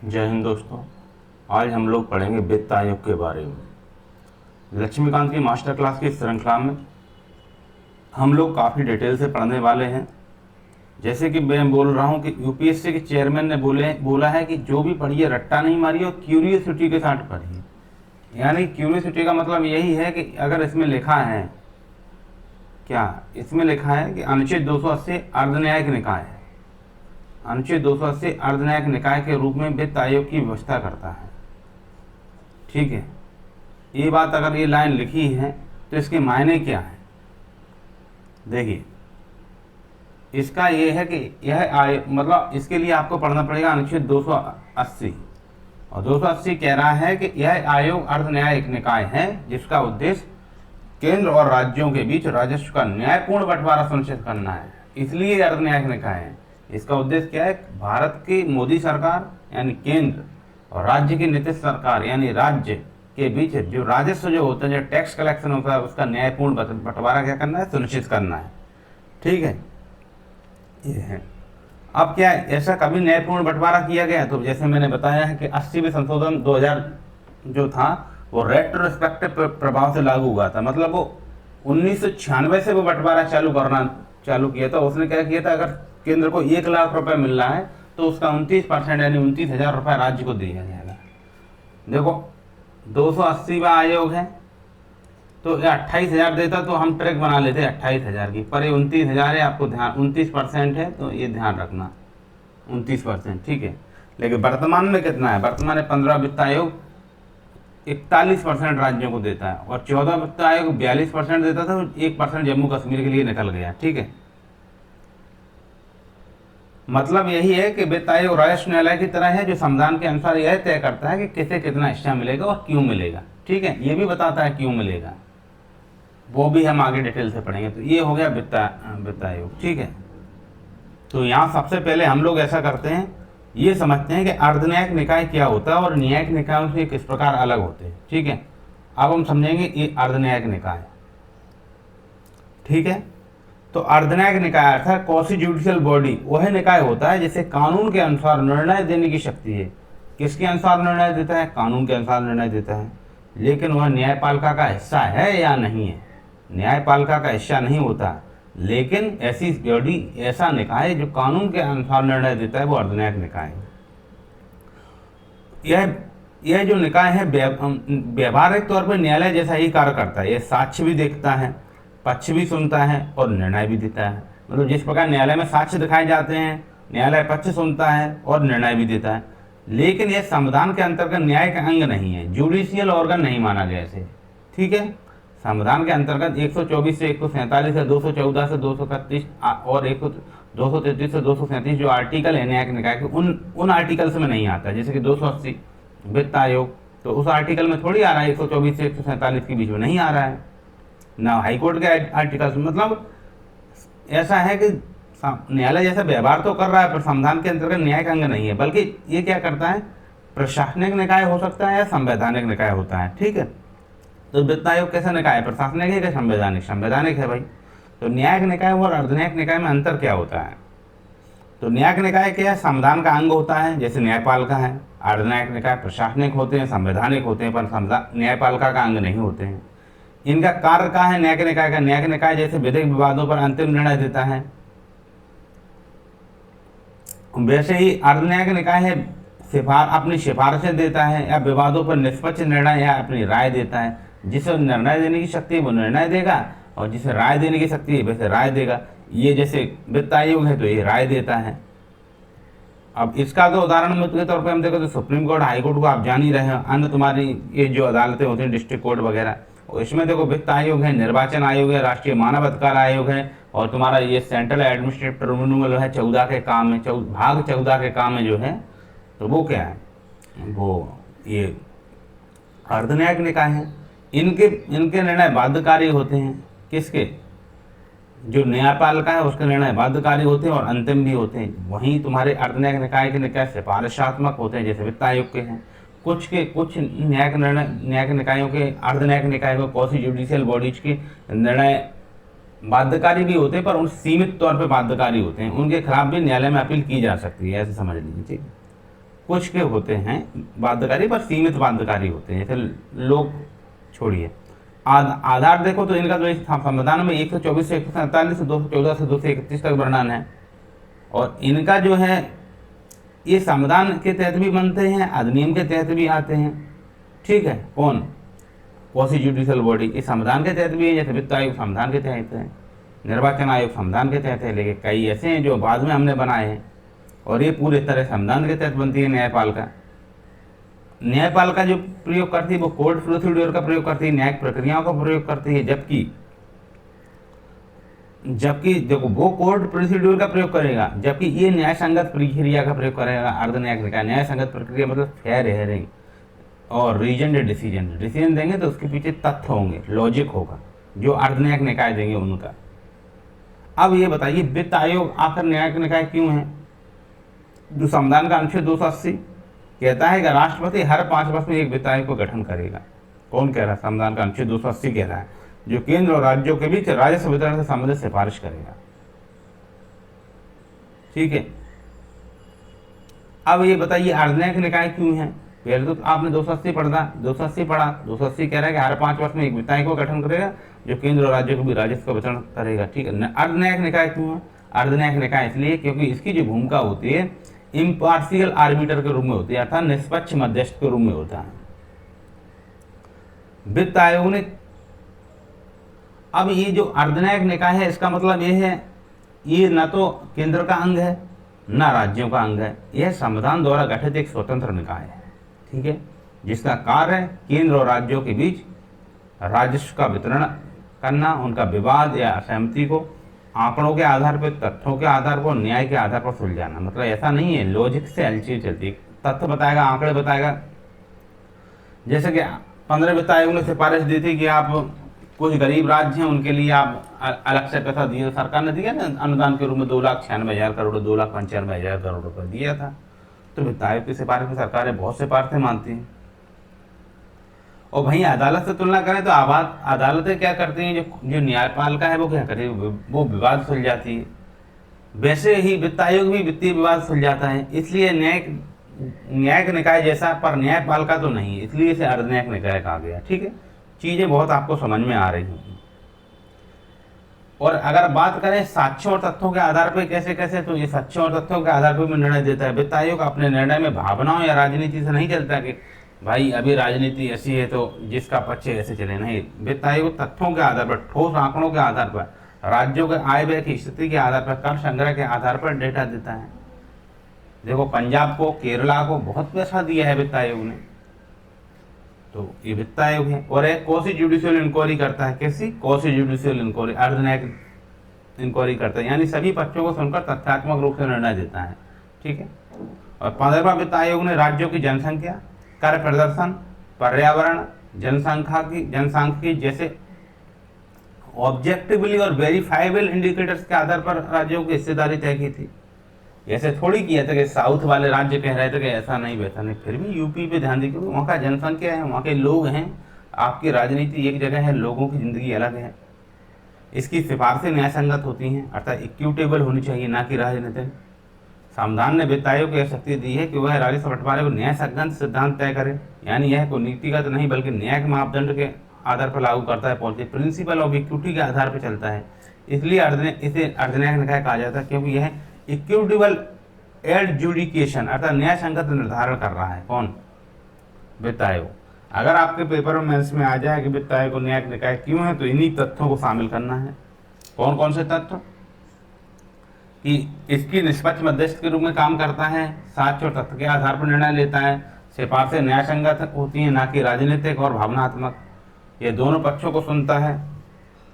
जय हिंद दोस्तों। आज हम लोग पढ़ेंगे वित्त आयोग के बारे में। लक्ष्मीकांत की मास्टर क्लास की श्रृंखला में हम लोग काफ़ी डिटेल से पढ़ने वाले हैं। जैसे कि मैं बोल रहा हूँ कि यूपीएससी के चेयरमैन ने बोला है कि जो भी पढ़िए रट्टा नहीं मारिए और क्यूरियोसिटी के साथ पढ़िए। यानी क्यूरियोसिटी का मतलब यही है कि अगर इसमें लिखा है, क्या इसमें लिखा है कि अनुच्छेद 280 अर्धन्यायिक निकाय है, अनुच्छेद 280 अर्धन्यायिक निकाय के रूप में वित्त आयोग की व्यवस्था करता है। ठीक है, ये बात अगर ये लाइन लिखी है तो इसके मायने क्या है? देखिए, इसका ये है कि यह आयोग मतलब इसके लिए आपको पढ़ना पड़ेगा अनुच्छेद 280, और 280 कह रहा है कि यह आयोग अर्धन्यायिक निकाय है जिसका उद्देश्य केंद्र और राज्यों के बीच राजस्व का न्यायपूर्ण बंटवारा सुनिश्चित करना है। इसलिए अर्धन्यायिक निकाय है। इसका उद्देश्य क्या है? भारत की मोदी सरकार यानी केंद्र और राज्य की नीतीश सरकार यानी राज्य के बीच जो राजस्व जो होता है, जो टैक्स कलेक्शन होता है, उसका न्यायपूर्ण बंटवारा क्या करना है? सुनिश्चित करना है। ठीक है, ये है। अब क्या है, ऐसा कभी न्यायपूर्ण बंटवारा किया गया? तो जैसे मैंने बताया है कि 80वें संशोधन 2000 जो था वो रेट्रोस्पेक्टिव प्रभाव से लागू हुआ था। मतलब वो 1996 से वो बंटवारा चालू किया था। उसने क्या किया था, अगर केंद्र को 1 लाख रुपए मिल रहा है तो उसका 29% यानी 29,000 रुपये राज्य को दिया जाएगा। देखो, 280वां आयोग है तो ये 28,000 देता तो हम ट्रैक बना लेते 28,000 की, पर ये 29,000 है। आपको ध्यान 29% है तो ये ध्यान रखना 29%। ठीक है, लेकिन वर्तमान में कितना है? वर्तमान में 15 वित्त आयोग 41% राज्यों को देता है और 14 वित्त आयोग 42% देता था, 1% जम्मू कश्मीर के लिए निकल गया। ठीक है, मतलब यही है कि वित्त आयोग राजस्व न्यायालय की तरह है जो संविधान के अनुसार यह तय करता है कि किसे कितना हिस्सा मिलेगा और क्यों मिलेगा। ठीक है, ये भी बताता है क्यों मिलेगा, वो भी हम आगे डिटेल से पढ़ेंगे। तो ये हो गया वित्त आयोग। ठीक है, तो यहाँ सबसे पहले हम लोग ऐसा करते हैं, ये समझते हैं कि अर्धन्यायिक निकाय क्या होता है और न्यायिक निकायों से किस प्रकार अलग होते हैं। ठीक है, अब हम समझेंगे ये अर्धन्यायिक निकाय। ठीक है, तो अर्धन्यायिक निकाय अर्थात क्वासी जुडिशियल बॉडी वह निकाय होता है जिसे कानून के अनुसार निर्णय देने की शक्ति है। किसके अनुसार निर्णय देता है? कानून के अनुसार निर्णय देता है। लेकिन वह न्यायपालिका का हिस्सा है या नहीं है? न्यायपालिका का हिस्सा नहीं होता, लेकिन ऐसी बॉडी, ऐसा निकाय जो कानून के अनुसार निर्णय देता है, वो अर्धन्यायिक निकाय है। यह जो निकाय है व्यवहारिक तौर पर न्यायालय जैसा ही कार्य करता है। यह साक्ष्य भी देखता है, पक्ष भी सुनता है और निर्णय भी देता है। मतलब जिस प्रकार न्यायालय में साक्ष्य दिखाए जाते हैं, न्यायालय पक्ष सुनता है और निर्णय भी देता है। लेकिन यह संविधान के अंतर्गत न्याय का अंग नहीं है, जुडिशियल ऑर्गन नहीं माना गया इसे। ठीक है, संविधान के अंतर्गत 124 से 147 से 214 से 231 और 233 से 237 जो आर्टिकल है न्यायिक निकाय के, उन आर्टिकल से में नहीं आता। जैसे कि 280 वित्त आयोग, तो उस आर्टिकल में थोड़ी आ रहा है, 124 से 147 के बीच में नहीं आ रहा है ना, हाईकोर्ट के आर्टिकल। मतलब ऐसा है कि न्यायालय जैसा व्यवहार तो कर रहा है पर संविधान के अंतर्गत न्यायिक अंग नहीं है, बल्कि ये क्या करता है, प्रशासनिक निकाय हो सकता है या संवैधानिक निकाय होता है। ठीक है, तो वित्त आयोग कैसा निकाय है? प्रशासनिक है कि संवैधानिक? संवैधानिक है भाई। तो न्यायिक निकाय और अर्धन्यायिक निकाय में अंतर क्या होता है? तो न्यायिक निकाय क्या है? संविधान का अंग होता है, जैसे न्यायपालिका है। अर्धन्यायिक निकाय प्रशासनिक होते हैं, संवैधानिक होते हैं, पर न्यायपालिका का अंग नहीं होते हैं। इनका कार्य क्या है न्यायिक निकाय का? न्यायिक निकाय जैसे विधिक विवादों पर अंतिम निर्णय देता है, वैसे ही अर्धन्यायिक निकाय है अपनी सिफारिशें देता है या विवादों पर निष्पक्ष निर्णय या अपनी राय देता है। जिसे निर्णय देने की शक्ति है वो निर्णय देगा, और जिसे राय देने की शक्ति है वैसे राय देगा। ये जैसे वित्त आयोग है तो ये राय देता है। अब इसका तो उदाहरण के तौर पर हम देखो तो सुप्रीम कोर्ट, हाई कोर्ट को आप जान ही रहे हैं। अन्य तुम्हारी ये जो अदालतें होती हैं, डिस्ट्रिक्ट कोर्ट वगैरह, और इसमें देखो वित्त आयोग है, निर्वाचन आयोग है, राष्ट्रीय मानव अधिकार आयोग है, और तुम्हारा ये सेंट्रल एडमिनिस्ट्रेटिव ट्रिब्यूनल है। 14 के काम में भाग 14 के काम में जो है, तो वो क्या है, वो ये अर्धन्यायिक निकाय है। इनके निर्णय बाध्यकारी होते हैं। किसके? जो न्यायपालिका है उसके निर्णय बाध्यकारी होते हैं और अंतिम भी होते हैं। वहीं तुम्हारे अर्धन्यायिक निकाय के निकाय सिफारिशात्मक होते हैं, जैसे वित्त आयोग के हैं। कुछ न्यायिक निकायों के, अर्धन्यायिक निकाय को, क्वासी जुडिशियल बॉडीज के निर्णय बाध्यकारी भी होते हैं, पर उन सीमित तौर पे बाध्यकारी होते हैं। उनके खिलाफ भी न्यायालय में अपील की जा सकती है, ऐसे समझ लीजिए। ठीक है, कुछ के होते हैं बाध्यकारी, पर सीमित बाध्यकारी होते हैं, जैसे लोग छोड़िए। आधार देखो तो इनका तो संविधान में 124 से 147 से 214 से 231 तक वर्णन है, और इनका जो है ये संविधान के तहत भी बनते हैं, अधिनियम के तहत भी आते हैं, ठीक है। कौन? क्वासी जुडिशियल बॉडी, ये संविधान के तहत भी है, जैसे वित्त आयोग संविधान के तहत है, निर्वाचन आयोग संविधान के तहत है, लेकिन कई ऐसे हैं जो बाद में हमने बनाए हैं, और ये पूरे तरह संविधान के तहत बनती है। न्यायपालिका जो प्रयोग करती है वो कोर्ट प्रोसीड्यूर का प्रयोग करती है, न्यायिक प्रक्रियाओं का प्रयोग करती है, जबकि देखो वो कोर्ट प्रोसीड्यूर का प्रयोग करेगा, जबकि ये न्याय संगत प्रक्रिया का प्रयोग करेगा। अर्ध न्यायिक निकाय न्याय संगत प्रक्रिया मतलब फेयर हेयरिंग और रीजन डिसीजन देंगे तो उसके पीछे तथ्य होंगे, लॉजिक होगा, जो अर्ध न्यायिक निकाय देंगे उनका। अब ये बताइए वित्त आयोग आखिर न्यायिक निकाय क्यों है? जो संविधान का अनुच्छेद 280 कहता है कि राष्ट्रपति हर 5 वर्ष में एक वित्त आयोग को गठन करेगा। कौन कह रहा है? संविधान का अनुच्छेद 280 कह रहा है, जो केंद्र और राज्यों के बीच राजस्व वितरण से संबंधित सिफारिश करेगा, ठीक है। अब ये बताइए अर्धन्यायिक निकाय क्यों है? पहले तो आपने 280 पढ़ा, 280 कह रहा है कि हर 5 वर्ष में एक वित्त आयोग को गठन करेगा, जो केंद्र और राज्यों के बीच राजस्व का वितरण करेगा, ठीक है। अर्धन्यायिक निकाय क्यों है? अर्धन्यायिक निकाय इसलिए क्योंकि इसकी जो भूमिका होती है इम्पार्शियल आर्बिटर के रूप में होती है, अर्थात निष्पक्ष मध्यस्थ के रूप में होता है वित्त आयोग ने। अब ये जो अर्धन्यायिक निकाय है इसका मतलब ये है, ये न तो केंद्र का अंग है न राज्यों का अंग है, यह संविधान द्वारा गठित एक स्वतंत्र निकाय है, ठीक है, जिसका कार्य केंद्र और राज्यों के बीच राजस्व का वितरण करना, उनका विवाद या असहमति को आंकड़ों के आधार पर, तथ्यों के आधार पर, न्याय के आधार पर सुलझाना। मतलब ऐसा नहीं है लॉजिक से हर चीज चलती है, तथ्य बताएगा, आंकड़े बताएगा। जैसे कि 15 वित्त आयोग ने सिफारिश दी थी कि आप कुछ गरीब राज्य हैं उनके लिए आप अलग से पैसा दिए, सरकार ने दिया ना अनुदान के रूप में 2,96,000 करोड़, 2,95,000 करोड़ रुपये दिया था। तो वित्त आयोग की सिफारिश में सरकारें बहुत सिफारिशें मानती हैं। और वहीं अदालत से तुलना करें तो अदालतें क्या करती हैं, जो न्यायपालिका है वो क्या करती है, वो विवाद सुलझाती है। वैसे ही वित्त आयोग भी वित्तीय विवाद सुलझाता है, इसलिए न्यायिक निकाय जैसा, पर न्यायपालिका तो नहीं है, इसलिए इसे अर्धन्यायिक निकाय कहा गया, ठीक है। चीजें बहुत आपको समझ में आ रही हैं। और अगर बात करें साक्ष्यों और तथ्यों के आधार पर कैसे कैसे, तो ये साक्ष्यों और तथ्यों के आधार पर भी निर्णय देता है। वित्त आयोग अपने निर्णय में भावनाओं या राजनीति से नहीं चलता कि भाई अभी राजनीति ऐसी है तो जिसका पक्ष ऐसे चले, नहीं। वित्त आयोग तथ्यों के आधार पर, ठोस आंकड़ों के आधार पर, राज्यों के आय व्यय की स्थिति के आधार पर, कर संग्रह के आधार पर डेटा देता है। देखो पंजाब को, केरला को बहुत पैसा दिया है वित्त आयोग ने, तो ये वित्त आयोग है। और एक क्वासी जुडिशियल इंक्वायरी करता है, कैसी? क्वासी जुडिशियल इंक्वायरी, अर्धन्यायिक इंक्वायरी करता है, यानी सभी पक्षों को सुनकर तथ्यात्मक रूप से निर्णय देता है, ठीक है। और 15वां वित्त आयोग ने राज्यों की जनसंख्या, कर प्रदर्शन, पर्यावरण, जनसांख्यिकी जैसे ऑब्जेक्टिवली और वेरीफाइबल इंडिकेटर्स के आधार पर राज्यों की हिस्सेदारी तय की थी। ऐसे थोड़ी किया था कि साउथ वाले राज्य कह रहे थे कि ऐसा नहीं वैसा नहीं, फिर भी यूपी पे ध्यान दी, क्योंकि वहाँ का जनसंख्या है, वहाँ के लोग हैं, आपकी राजनीति एक जगह है, लोगों की जिंदगी अलग है। इसकी सिफारिशें न्याय संगत होती हैं, अर्थात इक्विटेबल होनी चाहिए, ना कि राजनीतिक। संविधान ने वित्त आयोग को यह शक्ति दी है कि वह राजस्व बंटवारे को न्याय संगत सिद्धांत तय करे, यानी यह कोई नीतिगत नहीं बल्कि न्यायिक मापदंड के आधार पर लागू करता है, पॉलिसी प्रिंसिपल ऑफ इक्विटी के आधार पर चलता है। इसलिए इसे अर्धन्यायिक निकाय कहा जाता है, क्योंकि यह इक्विटेबल एडजुडिकेशन अर्थात न्याय संगत निर्धारण कर रहा है। कौन? वित्त आयोग। अगर आपके पेपर में मेंस में आ जाए कि वित्त आयोग को न्यायिक निकाय क्यों है, तो इन्हीं तथ्यों को शामिल करना है। कौन कौन से तथ्य? कि इसकी निष्पक्ष मध्यस्थ के रूप में काम करता है, साक्ष्य और तथ्य के आधार पर निर्णय लेता है, सिफारिशें न्याय संगत होती हैं, ना कि राजनीतिक और भावनात्मक, ये दोनों पक्षों को सुनता है।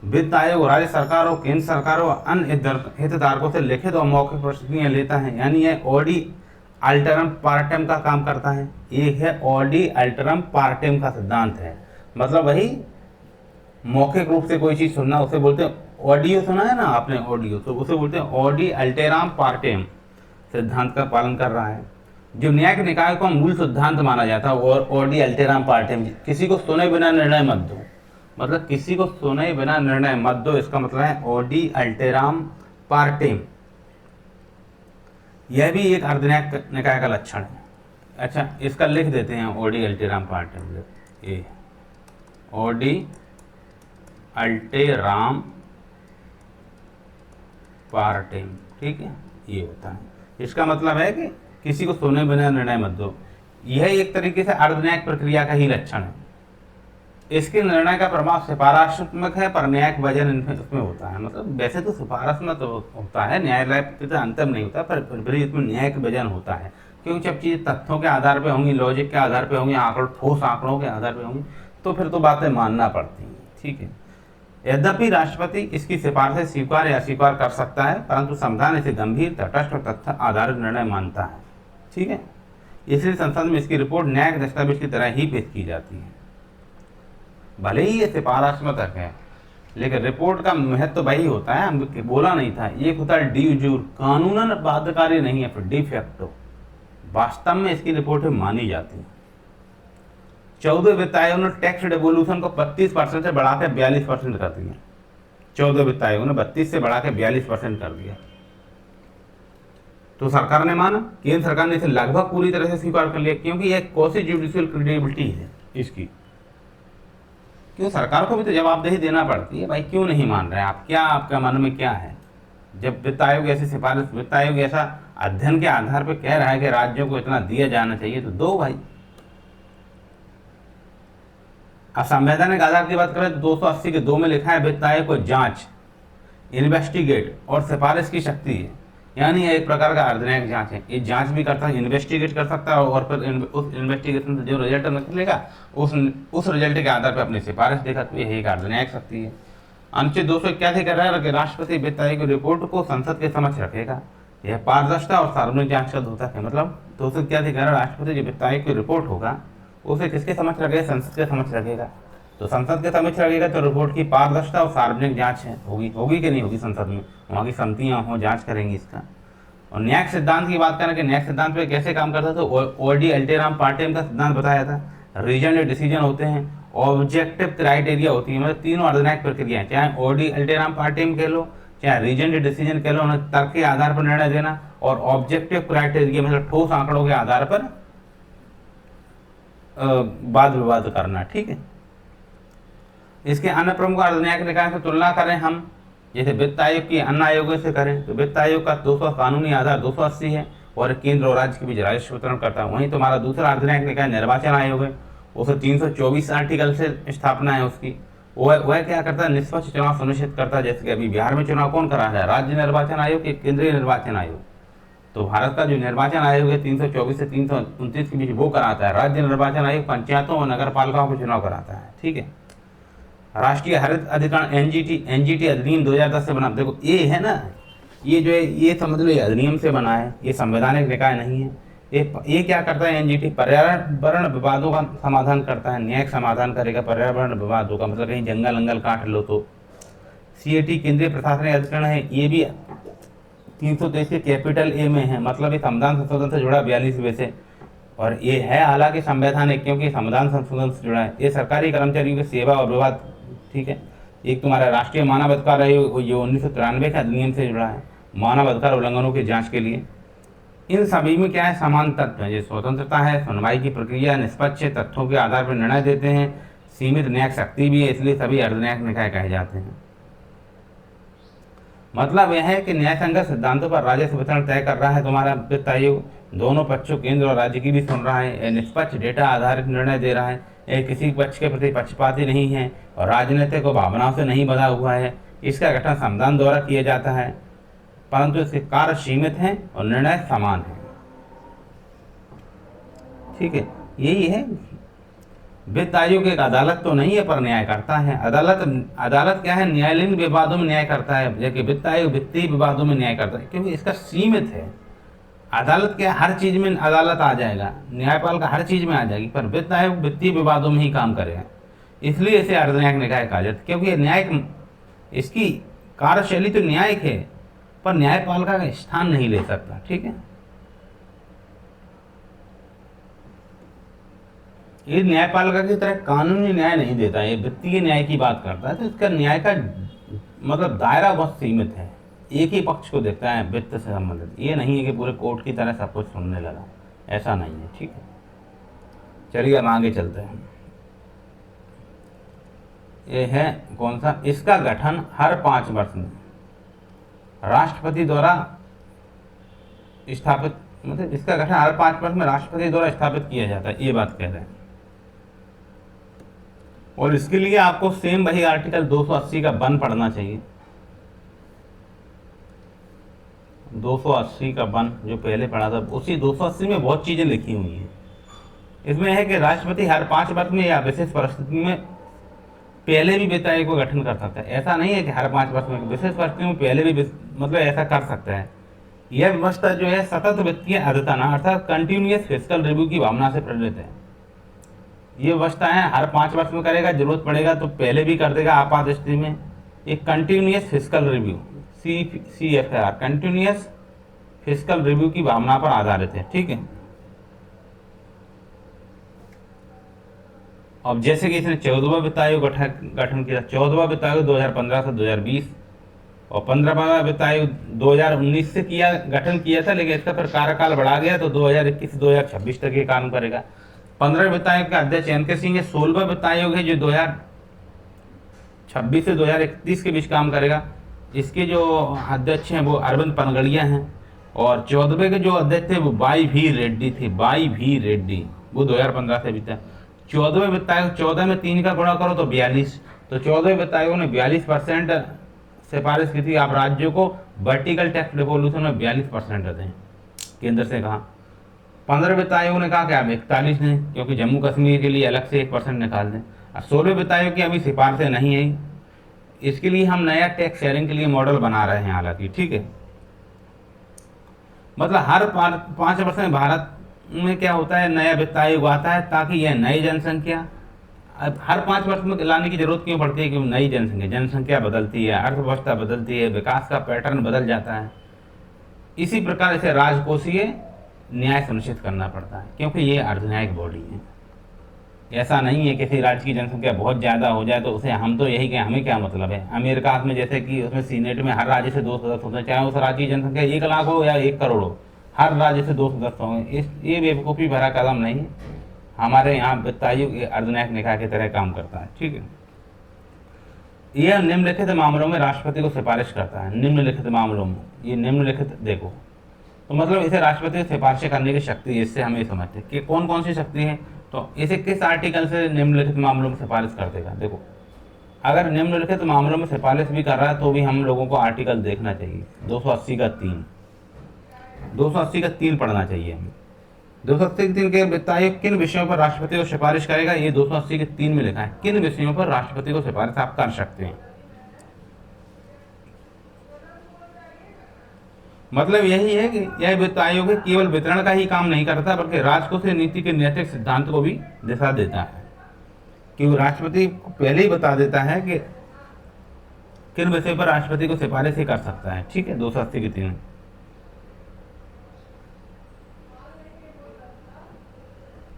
वित्त आयोग राज्य सरकार और केंद्र सरकार और अन्य हितधारकों से लिखित और मौखिक प्रश्न लेता है, यानी यह ऑडी अल्टरम पार्टेम का काम करता है। एक है ऑडी अल्टरम पार्टेम का सिद्धांत है, मतलब वही मौखिक रूप से कोई चीज सुनना, उसे बोलते हैं ऑडियो। सुना है ना आपने ऑडियो, तो उसे बोलते हैं ऑडी अल्टेराम पार्टेम सिद्धांत का पालन कर रहा है, जो न्यायिक निकाय का मूल सिद्धांत माना जाता है। और ऑडी अल्टेराम पार्टेम, किसी को सुने बिना निर्णय मत दो, मतलब किसी को सुने बिना निर्णय मत दो, इसका मतलब है ऑडी अल्टेराम पार्टेम। यह भी एक अर्धन्यायिक निकाय का लक्षण है। अच्छा, इसका लिख देते हैं ओडी अल्टेराम पार्टिम, ए ओडी अल्टेराम पार्टिम, ठीक है, ये होता है। इसका मतलब है कि किसी को सोने बिना निर्णय मत दो। यह एक तरीके से अर्धन्यायिक प्रक्रिया का ही लक्षण है। इसके निर्णय का प्रभाव सिफारिशात्मक है पर न्यायिक वजन इसमें होता है। मतलब वैसे तो सिफारिश तो होता है, न्यायालय तो अंतिम नहीं होता, पर फिर भी इसमें न्यायिक वजन होता है, क्योंकि जब चीज़ें तथ्यों के आधार पर होंगी, लॉजिक के आधार पर होंगी, ठोस आंकड़ों के आधार पर होंगी, तो फिर तो बातें मानना पड़ती हैं, ठीक है। यद्यपि राष्ट्रपति इसकी सिफारिशें स्वीकार या अस्वीकार कर सकता है, परंतु संविधान इसे गंभीर, तटस्थ और तथ्य आधारित निर्णय मानता है, ठीक है। इसलिए संसद में इसकी रिपोर्ट न्यायिक दस्तावेज की तरह ही पेश की जाती है। भले ही ये सिफारिशात्मक है, लेकिन रिपोर्ट का महत्व तो वही होता है, हम बोला नहीं था, एक होता है डी जूर, कानूनन बाध्यकारी नहीं है, फिर डी फैक्टो वास्तव में इसकी रिपोर्टें मानी जाती हैं। 14 वित्त आयोग ने टैक्स डेवोल्यूशन को 32% से बढ़ाकर 42% कर दिया। 14 वित्त आयोग ने 32 से बढ़ाकर 42% कर दिया। तो सरकार ने माना, केंद्र सरकार ने इसे लगभग पूरी तरह से स्वीकार कर लिया, क्योंकि यह क्वासी जुडिशियल क्रेडिबिलिटी है इसकी। क्यों, सरकार को भी तो जवाबदेही देना पड़ती है, भाई क्यों नहीं मान रहे आप, क्या आपका मन में क्या है। जब वित्त आयोग ऐसी सिफारिश, वित्त आयोग ऐसा अध्ययन के आधार पर कह रहा है कि राज्यों को इतना दिया जाना चाहिए, तो दो भाई। अब संवैधानिक आधार की बात करें तो 280 के 2 में लिखा है वित्त आयोग को जांच, इन्वेस्टिगेट और सिफारिश की शक्ति है, यानी एक प्रकार का अर्धन्यायिक जांच है। ये जांच भी करता है, इन्वेस्टिगेट कर सकता है, और फिर उस इन्वेस्टिगेशन से जो रिजल्ट निकलेगा उस रिजल्ट के आधार पर अपनी सिफारिश देगा, तो यही एक अर्धन्यायिक शक्ति है। अनुच्छेद 281 कह रहा है कि राष्ट्रपति वित्त आयोग की रिपोर्ट को संसद के समक्ष रखेगा। यह पारदर्शिता और सार्वजनिक जांच का द्योतक है। मतलब 281 कह रहा है राष्ट्रपति जो वित्त आयोग की रिपोर्ट होगा उसे किसके समक्ष रखेगा, संसद के समक्ष रखेगा। तो संसद के समक्ष रखेगा तो रिपोर्ट की पारदर्शिता और सार्वजनिक जांच है, होगी कि नहीं होगी, संसद में वहाँ की समितियाँ हों, जांच करेंगी इसका। और न्यायिक सिद्धांत की बात करें कि न्यायिक सिद्धांत पे कैसे काम करता है, तो ओडी अल्टेराम पार्टिम का सिद्धांत बताया था। रीजनल डिसीजन होते हैं, ऑब्जेक्टिव क्राइटेरिया होती है, मतलब तीनों अर्धन्यायिक प्रक्रियाएं, चाहे ओडी अल्टेराम पार्टिम कह लो, चाहे रीजनल डिसीजन कह लो, उन्हें तर्क के आधार पर निर्णय देना, और ऑब्जेक्टिव क्राइटेरिया मतलब ठोस आंकड़ों के आधार पर वाद विवाद करना, ठीक है। इसके अन्य प्रमुख अर्धन्यायिक निकाय से तुलना करें हम, जैसे वित्त आयोग की अन्य आयोगों से करें, तो वित्त आयोग का 200 कानूनी आधार 280 है और केंद्र और राज्य के बीच राजस्व वितरण करता है। वहीं तुम्हारा दूसरा अर्धन्यायिक निकाय निर्वाचन आयोग है, उसे 324 आर्टिकल से स्थापना है उसकी। वह क्या करता है, निष्पक्ष चुनाव सुनिश्चित करता है। जैसे कि अभी बिहार में चुनाव कौन करा है, राज्य निर्वाचन आयोग या केंद्रीय निर्वाचन आयोग। तो भारत का जो निर्वाचन आयोग है 324 से 329 के बीच वो कराता है। राज्य निर्वाचन आयोग पंचायतों और नगर पालिकाओं के चुनाव कराता है, ठीक है। राष्ट्रीय हरित अधिकरण एनजीटी अधिनियम 2010 से बना। देखो ये है ना, ये जो है ये समझ लो ये अधिनियम से बना है, ये संवैधानिक निकाय नहीं है। ये क्या करता है एनजीटी, पर्यावरण विवादों का समाधान करता है, न्यायिक समाधान करेगा पर्यावरण विवादों का, मतलब कहीं जंगल अंगल काट लो तो। सीएटी केंद्रीय प्रशासनिक अधिकरण है, ये भी 323 के कैपिटल ए में है, मतलब ये संविधान संशोधन से जुड़ा 42वें से, और ये है हालांकि संवैधानिक क्योंकि संविधान संशोधन से जुड़ा है। ये सरकारी कर्मचारियों की सेवा और विवाद, ठीक है। एक तुम्हारा राष्ट्रीय मानव अधिकार है, ये 1993 के अधिनियम से जुड़ा है, मानव अधिकार उल्लंघनों की जांच के लिए। इन सभी में क्या है, समान तत्व है, जैसे स्वतंत्रता है, सुनवाई की प्रक्रिया निष्पक्ष तथ्यों के आधार पर निर्णय देते हैं, सीमित न्यायिक शक्ति भी है, इसलिए सभी अर्धन्यायिक निकाय कहे जाते हैं। मतलब यह है कि न्याय संगत सिद्धांतों पर राजस्व वितरण तय कर रहा है तुम्हारा वित्त आयोग, दोनों पक्षों केंद्र और राज्य की भी सुन रहा है, निष्पक्ष डेटा आधारित निर्णय दे रहा है, किसी पक्ष के प्रति पक्षपाती नहीं है और राजनीतिक भावनाओं से नहीं बधा हुआ है। इसका गठन संविधान द्वारा किया जाता है, परंतु इसके कार्य सीमित हैं और निर्णय समान है, ठीक है। यही है, वित्त आयोग एक अदालत तो नहीं है पर न्याय करता है। अदालत क्या है, न्यायालयीन विवादों में न्याय करता है, जबकि वित्त आयोग वित्तीय विवादों में न्याय करता है, क्योंकि इसका सीमित है। अदालत क्या, हर चीज में अदालत आ जाएगा, न्यायपालिका हर चीज में आ जाएगी, पर वित्त आयोग वित्तीय विवादों में ही काम करेगा, इसलिए इसे अर्धन्यायिक निकाय कहा जाता है। क्योंकि न्यायिक, इसकी कार्यशैली तो न्यायिक है पर न्यायपालिका का स्थान नहीं ले सकता, ठीक है। ये न्यायपालिका की तरह कानूनी न्याय नहीं देता, ये वित्तीय न्याय की बात करता है, तो इसका न्याय का मतलब दायरा बहुत सीमित है, एक ही पक्ष को देखता है वित्त से संबंधित। ये नहीं है कि पूरे कोर्ट की तरह सब कुछ सुनने लगा, ऐसा नहीं है, ठीक है। चलिए अब आगे चलते हैं। ये है कौन सा, इसका गठन हर 5 वर्ष में राष्ट्रपति द्वारा स्थापित, मतलब इसका गठन हर 5 वर्ष में राष्ट्रपति द्वारा स्थापित किया जाता है, ये बात कह रहे हैं। और इसके लिए आपको सेम वही आर्टिकल 280 का 1 पढ़ना चाहिए। 280 का 1 जो पहले पढ़ा था, उसी 280 में बहुत चीजें लिखी हुई हैं। इसमें है कि राष्ट्रपति हर 5 वर्ष में या विशेष परिस्थिति में पहले भी वित्त आयोग को गठन कर सकता है। ऐसा नहीं है कि हर 5 वर्ष में, विशेष परिस्थिति में पहले भी मतलब ऐसा कर सकता है। यह व्यवस्था जो है सतत वित्तीय अद्यतन अर्थात कंटिन्यूअस फिस्कल रिव्यू की भावना से प्रेरित है। ये व्यवस्था है हर 5 वर्ष में करेगा, जरूरत पड़ेगा तो पहले भी कर देगा आपात स्थिति में। एक continuous fiscal review CFR continuous fiscal review की भावना पर आधारित है, ठीक है। अब जैसे कि इसने 14वां वित्त आयोग गठन किया, 14वां वित्त आयोग 2015 से 2020 और 15वां वित्त आयोग 2019 से गठन किया था, लेकिन इसका फिर कार्यकाल बढ़ा गया तो 2021 से 2026 तक ये काम करेगा। 15 वित्त आयोग का अध्यक्ष NK सिंह है। 16वां वित्त आयोग है जो 2026 से 2031 के बीच काम करेगा। इसके जो अध्यक्ष हैं वो अरविंद पनगड़िया हैं। और 14वें के जो अध्यक्ष थे वो वाई भी रेड्डी थे, वाई भी रेड्डी, वो 2015 से भी था। 14वें वित्त आयोग, 14 में 3 का गुणा करो तो 42, तो 14वें वित्त आयोग ने 42% सिफारिश की थी आप राज्यों को वर्टिकल टैक्स रिवोल्यूशन में 42% दें, केंद्र से कहा। 15 वित्त आयोग ने कहा कि आप 41 दें, क्योंकि जम्मू कश्मीर के लिए अलग से 1% निकाल दें। और 16वें वित्त आयोग की अभी सिफारिशें नहीं है, इसके लिए हम नया टैक्स शेयरिंग के लिए मॉडल बना रहे हैं हालांकि, ठीक है। मतलब हर 5 वर्ष में भारत में क्या होता है, नया वित्त आयोग आता है ताकि यह नई जनसंख्या, अब हर 5 वर्ष में लाने की जरूरत क्यों पड़ती है, क्योंकि नई जनसंख्या बदलती है, अर्थव्यवस्था बदलती है, विकास का पैटर्न बदल जाता है। इसी प्रकार इसे राजकोषीय न्याय सुनिश्चित करना पड़ता है, क्योंकि ये अर्धन्यायिक बॉडी है। ऐसा नहीं है किसी राज्य की जनसंख्या बहुत ज़्यादा हो जाए तो उसे हम तो यही कहें, हमें क्या मतलब है। अमेरिका में जैसे कि उसमें सीनेट में हर राज्य से 2 सदस्य होते हैं, चाहे उस राज्य की जनसंख्या 1 लाख हो या 1 करोड़ हो, हर राज्य से 2 सदस्य होंगे। ये बेवकूफ़ी भरा कदम नहीं है। हमारे यहाँ वित्त आयोग अर्धन्यायिक निकाय की तरह काम करता है, ठीक है। यह निम्नलिखित मामलों में राष्ट्रपति को सिफारिश करता है। निम्नलिखित मामलों में, ये निम्नलिखित देखो तो मतलब इसे राष्ट्रपति को सिफारिश करने की शक्ति, इससे हमें समझते हैं कि कौन कौन सी शक्ति है। तो इसे किस आर्टिकल से निम्नलिखित मामलों में सिफारिश कर देगा। देखो, अगर निम्नलिखित मामलों में सिफारिश भी कर रहा है तो भी हम लोगों को आर्टिकल देखना चाहिए 280 का 3, 280 का 3 पढ़ना चाहिए हमें। 280 के 3 के वित्त आयोग किन विषयों पर राष्ट्रपति को सिफारिश करेगा, ये 280 के 3 में लिखा है। किन विषयों पर राष्ट्रपति को सिफारिश आप कर सकते हैं, मतलब यही है कि यह वित्त आयोग केवल वितरण का ही काम नहीं करता बल्कि राजकोषीय नीति के नैतिक सिद्धांत को भी दिशा देता है। क्योंकि राष्ट्रपति को पहले ही बता देता है कि किन विषय पर राष्ट्रपति को सिफारिश ही कर सकता है, ठीक है। 280 के 3।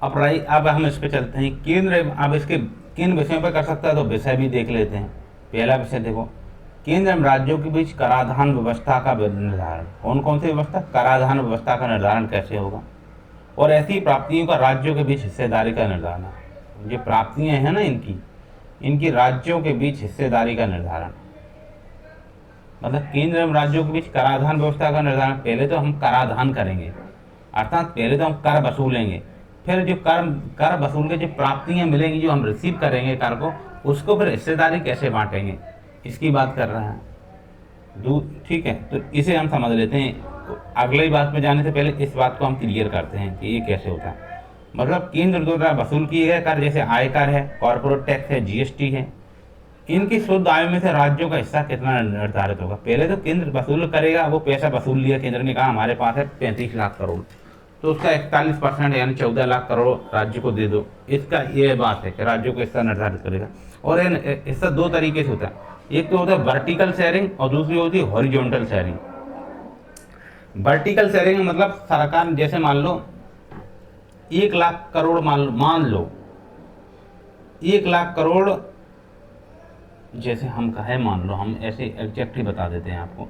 अब हम इस पे चलते हैं। केंद्र अब इसके किन विषयों पर कर सकता है तो विषय भी देख लेते हैं। पहला विषय देखो, केंद्र एवं राज्यों के बीच कराधान व्यवस्था का निर्धारण। कौन कौन सी व्यवस्था, कराधान व्यवस्था का निर्धारण कैसे होगा, और ऐसी प्राप्तियों का राज्यों के बीच हिस्सेदारी का निर्धारण। जो प्राप्तियां हैं ना इनकी राज्यों के बीच हिस्सेदारी का निर्धारण, मतलब केंद्र एवं राज्यों के बीच कराधान व्यवस्था का निर्धारण। पहले तो हम कराधान करेंगे, अर्थात पहले तो हम कर वसूलेंगे, फिर जो कर वसूल के जो प्राप्तियां मिलेंगी, जो हम रिसीव करेंगे कर को, उसको फिर हिस्सेदारी कैसे बांटेंगे, इसकी बात कर रहे हैं, ठीक है। तो इसे हम समझ लेते हैं। अगली बात में जाने से पहले इस बात को हम क्लियर करते हैं कि ये कैसे होता है। मतलब केंद्र द्वारा वसूल किए गए कर, जैसे आयकर है, कॉर्पोरेट टैक्स है, GST है, इनकी शुद्ध आय में से राज्यों का हिस्सा कितना निर्धारित होगा। पहले तो केंद्र वसूल करेगा, वो पैसा वसूल लिया, केंद्र ने कहा हमारे पास है 35 लाख करोड़, तो उसका 41% यानी 14 लाख करोड़ राज्य को दे दो। इसका ये बात है कि राज्यों को हिस्सा निर्धारित करेगा। और हिस्सा 2 तरीके से होता है, एक तो होता है वर्टिकल शेयरिंग और दूसरी होती है हॉरिजॉन्टल शेयरिंग। वर्टिकल शेयरिंग मतलब सरकार, जैसे मान लो 1 लाख करोड़, मान लो 1 लाख करोड़ जैसे हम कहे, मान लो हम ऐसे एग्जैक्ट ही बता देते हैं आपको,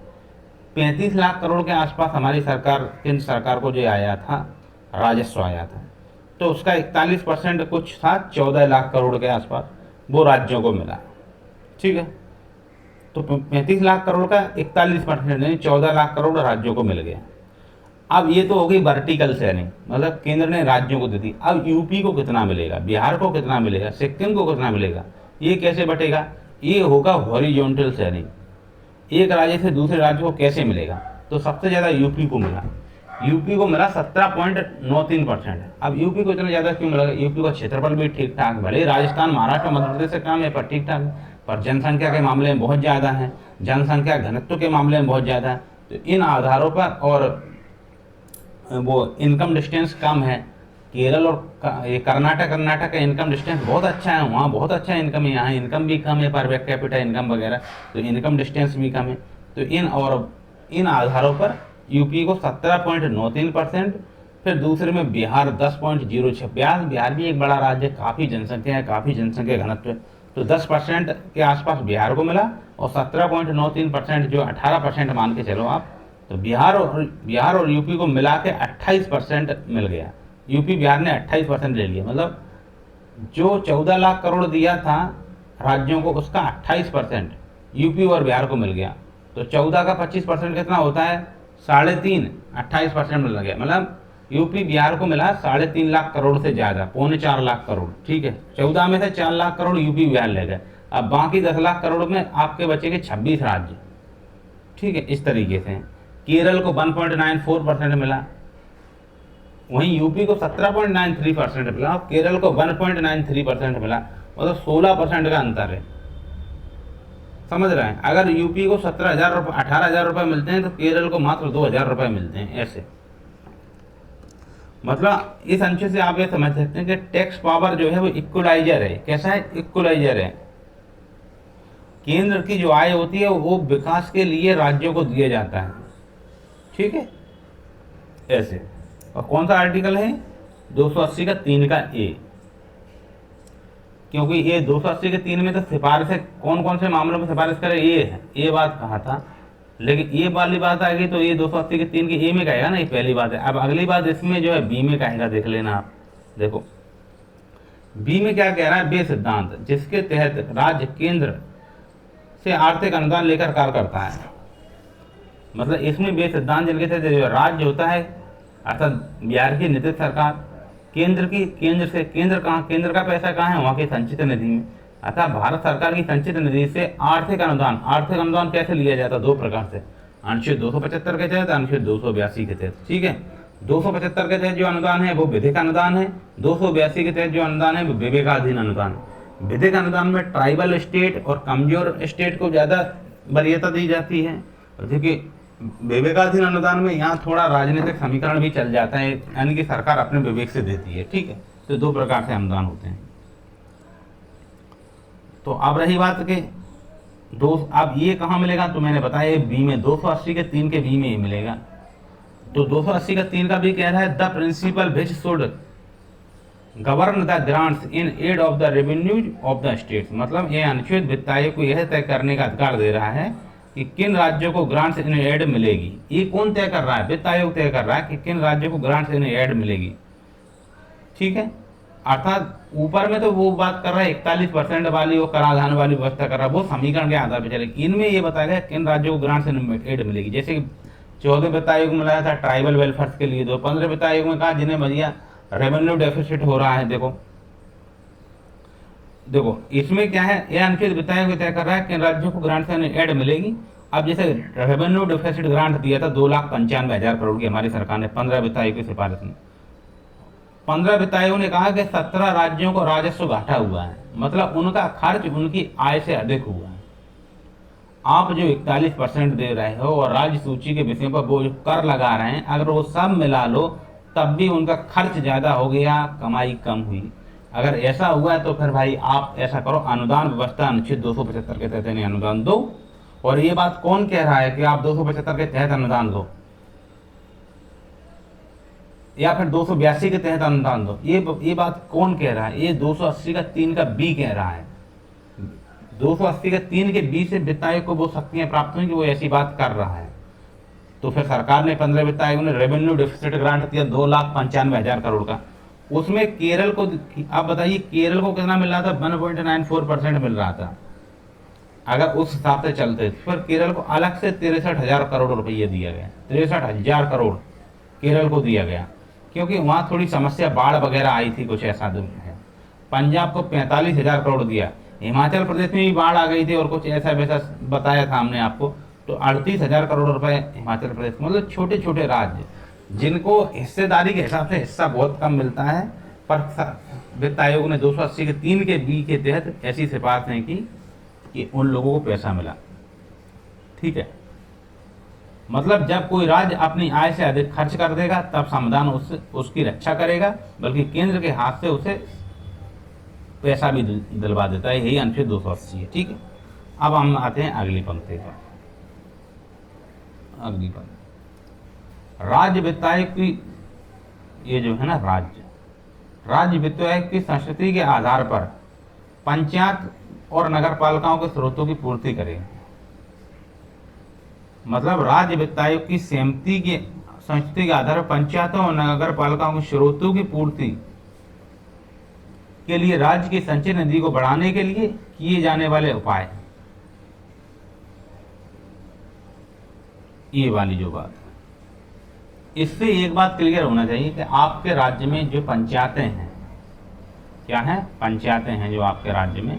35 लाख करोड़ के आसपास हमारी सरकार, केंद्र सरकार को जो आया था राजस्व आया था। तो उसका 41% कुछ था, 14 लाख करोड़ के आसपास, वो राज्यों को मिला। ठीक है, तो 35 लाख करोड़ का 41% यानी 14 लाख करोड़ राज्यों को मिल गया। अब ये तो हो गई वर्टिकल शेयरिंग, मतलब केंद्र ने राज्यों को दे दी। अब यूपी को कितना मिलेगा, बिहार को कितना मिलेगा, सिक्किम को कितना मिलेगा, ये कैसे बटेगा? ये होगा हॉरिजॉन्टल शेयरिंग, एक राज्य से दूसरे राज्य को कैसे मिलेगा। तो सबसे ज़्यादा यूपी को मिला, यूपी को मिला 17.93%। अब यूपी को इतना ज़्यादा क्यों मिला? यूपी का क्षेत्रफल भी ठीक ठाक, भले राजस्थान महाराष्ट्र मध्य प्रदेश से कम है पर ठीक ठाक है, पर जनसंख्या के मामले में बहुत ज़्यादा है, जनसंख्या घनत्व के मामले में बहुत ज़्यादा है। तो इन आधारों पर, और वो इनकम डिस्टेंस कम है, केरल और ये कर्नाटक का इनकम डिस्टेंस बहुत अच्छा है, वहाँ बहुत अच्छा इनकम है, यहाँ इनकम भी कम है पर कैपिटा इनकम वगैरह, तो इनकम डिस्टेंस भी कम है। तो इन आधारों पर यूपी को 17.93%, फिर दूसरे में बिहार 10.06। बिहार भी एक बड़ा राज्य है, काफ़ी जनसंख्या है, काफ़ी जनसंख्या घनत्व है, तो 10% के आसपास बिहार को मिला, और 17.93% जो 18% मान के चलो आप, तो बिहार और यूपी को मिला के 28% मिल गया। यूपी बिहार ने 28% ले लिया, मतलब जो 14 लाख करोड़ दिया था राज्यों को, उसका 28% यूपी और बिहार को मिल गया। तो 14 का 25% कितना होता है? 3.5, 28% मिल गया, मतलब यूपी बिहार को मिला 3.5 लाख करोड़ से ज़्यादा, 3.25 लाख करोड़। ठीक है, 14 में से 4 लाख करोड़ यूपी बिहार ले गए, अब बाकी 10 लाख करोड़ में आपके बचेंगे 26 राज्य। ठीक है, इस तरीके से केरल को 1.94% मिला, वहीं यूपी को 17.93% मिला, और केरल को 1.93% मिला, मतलब 16% का अंतर है। समझ रहे हैं? अगर यूपी को 18,000 रुपये मिलते हैं तो केरल को मात्र 2,000 रुपये मिलते हैं, ऐसे। मतलब इस अंश से आप ये समझ सकते हैं कि टैक्स पावर जो है वो इक्वलाइजर है। कैसा है? इक्वलाइजर है। केंद्र की जो आय होती है वो विकास के लिए राज्यों को दिया जाता है। ठीक है, ऐसे। और कौन सा आर्टिकल है? 280 का 3 का ए, क्योंकि ये 280 के 3 में तो सिफारिश कौन कौन से मामलों में सिफारिश करे, ये है, ये बात कहा था। लेकिन ये वाली बात आ गई तो ये 280 के 3 के ए में कहेगा ना, ये पहली बात है। अब अगली बात इसमें जो है बी में कहेगा, देख लेना आप। देखो बी में क्या कह रहा है? बे सिद्धांत, जिसके तहत राज्य केंद्र से आर्थिक अनुदान लेकर कार्य करता है। मतलब इसमें बे सिद्धांत जिनके तहत जो राज्य होता है, अर्थात बिहार की नीतीश सरकार, केंद्र का पैसा कहाँ है? वहाँ की संचित निधि में, अर्थात भारत सरकार की संचित निधि से आर्थिक अनुदान कैसे लिया जाता है? 2 प्रकार से, अनुच्छेद 275 के तहत, अनुच्छेद 282 के तहत। ठीक है, 275 के तहत जो अनुदान है वो विधिक अनुदान है, 282 के तहत जो अनुदान है वो विवेकाधीन अनुदान है। विधिक अनुदान में ट्राइबल स्टेट और कमजोर स्टेट को ज़्यादा वरीयता दी जाती है, क्योंकि विवेकाधीन अनुदान में यहाँ थोड़ा राजनीतिक समीकरण भी चल जाता है, यानी कि सरकार अपने विवेक से देती है। ठीक है, तो 2 प्रकार से अनुदान होते हैं। तो अब रही बात के अब ये कहाँ मिलेगा? तो मैंने बताया बी में, 280 के 3 के बी में ये मिलेगा। तो 280 का 3 का भी कह रहा है the principle which should govern the grants in aid of the revenues of the states. मतलब ये अनुच्छेद वित्त आयोग को यह तय करने का अधिकार दे रहा है कि किन राज्यों को ग्रांट्स इन एड मिलेगी। ये कौन तय कर रहा है? वित्त आयोग तय कर रहा है कि किन राज्यों को ग्रांट्स इन एड मिलेगी। ठीक है, अर्थात ऊपर में तो वो बात कर रहा है 41% वाली, वो कराधान वाली व्यवस्था कर रहा है, वो समीकरण के आधार पर चलेगी। इनमें ये बताया किन राज्यों को ग्रांट्स इन एड मिलेगी। जैसे कि 14 वित्त आयोग में मिलाया था ट्राइबल वेलफेयर के लिए, 15 वित्त आयोग में कहा जिन्हें भैया रेवेन्यू डेफिसिट हो रहा है। देखो इसमें क्या है, यह अनुच्छेद वित्त आयोग तय कर रहा है कि राज्यों को ग्रांट से ऐड मिलेगी। अब जैसे रेवेन्यू डेफिसिट ग्रांट दिया था 2,95,000 करोड़ की हमारी सरकार ने 15 वित्त आयोग की सिफारिश में। 15 वित्त आयोग ने कहा कि 17 राज्यों को राजस्व घाटा हुआ है, मतलब उनका खर्च उनकी आय से अधिक हुआ है। आप जो 41% दे रहे हो और राज्य सूची के विषय पर वो जो कर लगा रहे हैं, अगर वो सब मिला लो तब भी उनका खर्च ज़्यादा हो गया, कमाई कम हुई। अगर ऐसा हुआ है तो फिर भाई आप ऐसा करो, अनुदान व्यवस्था अनुच्छेद 275 के तहत अनुदान दो। और ये बात कौन कह रहा है कि आप 275 के तहत अनुदान दो या फिर 282 के तहत अनुदान दो? ये बात कौन कह रहा है? ये 280 का 3 का बी कह रहा है। 280 के 3 के बी से वित्त आयोग को वो शक्तियां प्राप्त हुई कि वो ऐसी बात कर रहा है। तो फिर सरकार ने 15 वित्त आयोग ने रेवेन्यू डिफिसिट ग्रांट दिया 2,95,000 करोड़ का। उसमें केरल को, आप बताइए केरल को कितना मिल रहा था? 1.94% मिल रहा था। अगर उस हिसाब से चलते फिर केरल को अलग से 63,000 करोड़ रुपये दिया गया। 63,000 करोड़ केरल को दिया गया, क्योंकि वहाँ थोड़ी समस्या बाढ़ वगैरह आई थी, कुछ ऐसा है। पंजाब को 45,000 करोड़ दिया। हिमाचल प्रदेश में भी बाढ़ आ गई थी और कुछ ऐसा वैसा बताया था हमने आपको, तो 38,000 करोड़ रुपए हिमाचल प्रदेश। मतलब छोटे छोटे राज्य जिनको हिस्सेदारी के हिसाब से हिस्सा बहुत कम मिलता है, पर वित्त आयोग ने 280 के 3 के बी के तहत ऐसी सिफारिशें की कि उन लोगों को पैसा मिला। ठीक है, मतलब जब कोई राज्य अपनी आय से अधिक खर्च कर देगा तब संविधान उसकी रक्षा करेगा, बल्कि केंद्र के हाथ से उसे पैसा भी दिलवा देता है। यही अनुच्छेद 280 है। ठीक है, अब हम आते हैं अगली पंक्ति पर। अगली पंक्ति, राज्य वित्त आयोग की, ये जो है ना राज्य वित्त आयोग की संस्कृति के आधार पर पंचायत और नगर पालिकाओं के स्रोतों की पूर्ति करेगा। मतलब राज्य वित्त आयोग की सहमति के संस्कृति के आधार पर पंचायतों और नगर पालिकाओं के स्रोतों की पूर्ति के लिए राज्य की संचित निधि को बढ़ाने के लिए किए जाने वाले उपाय, ये वाली जो बात है, इससे एक बात क्लियर होना चाहिए कि आपके राज्य में जो पंचायतें हैं, क्या है? पंचायतें हैं जो आपके राज्य में,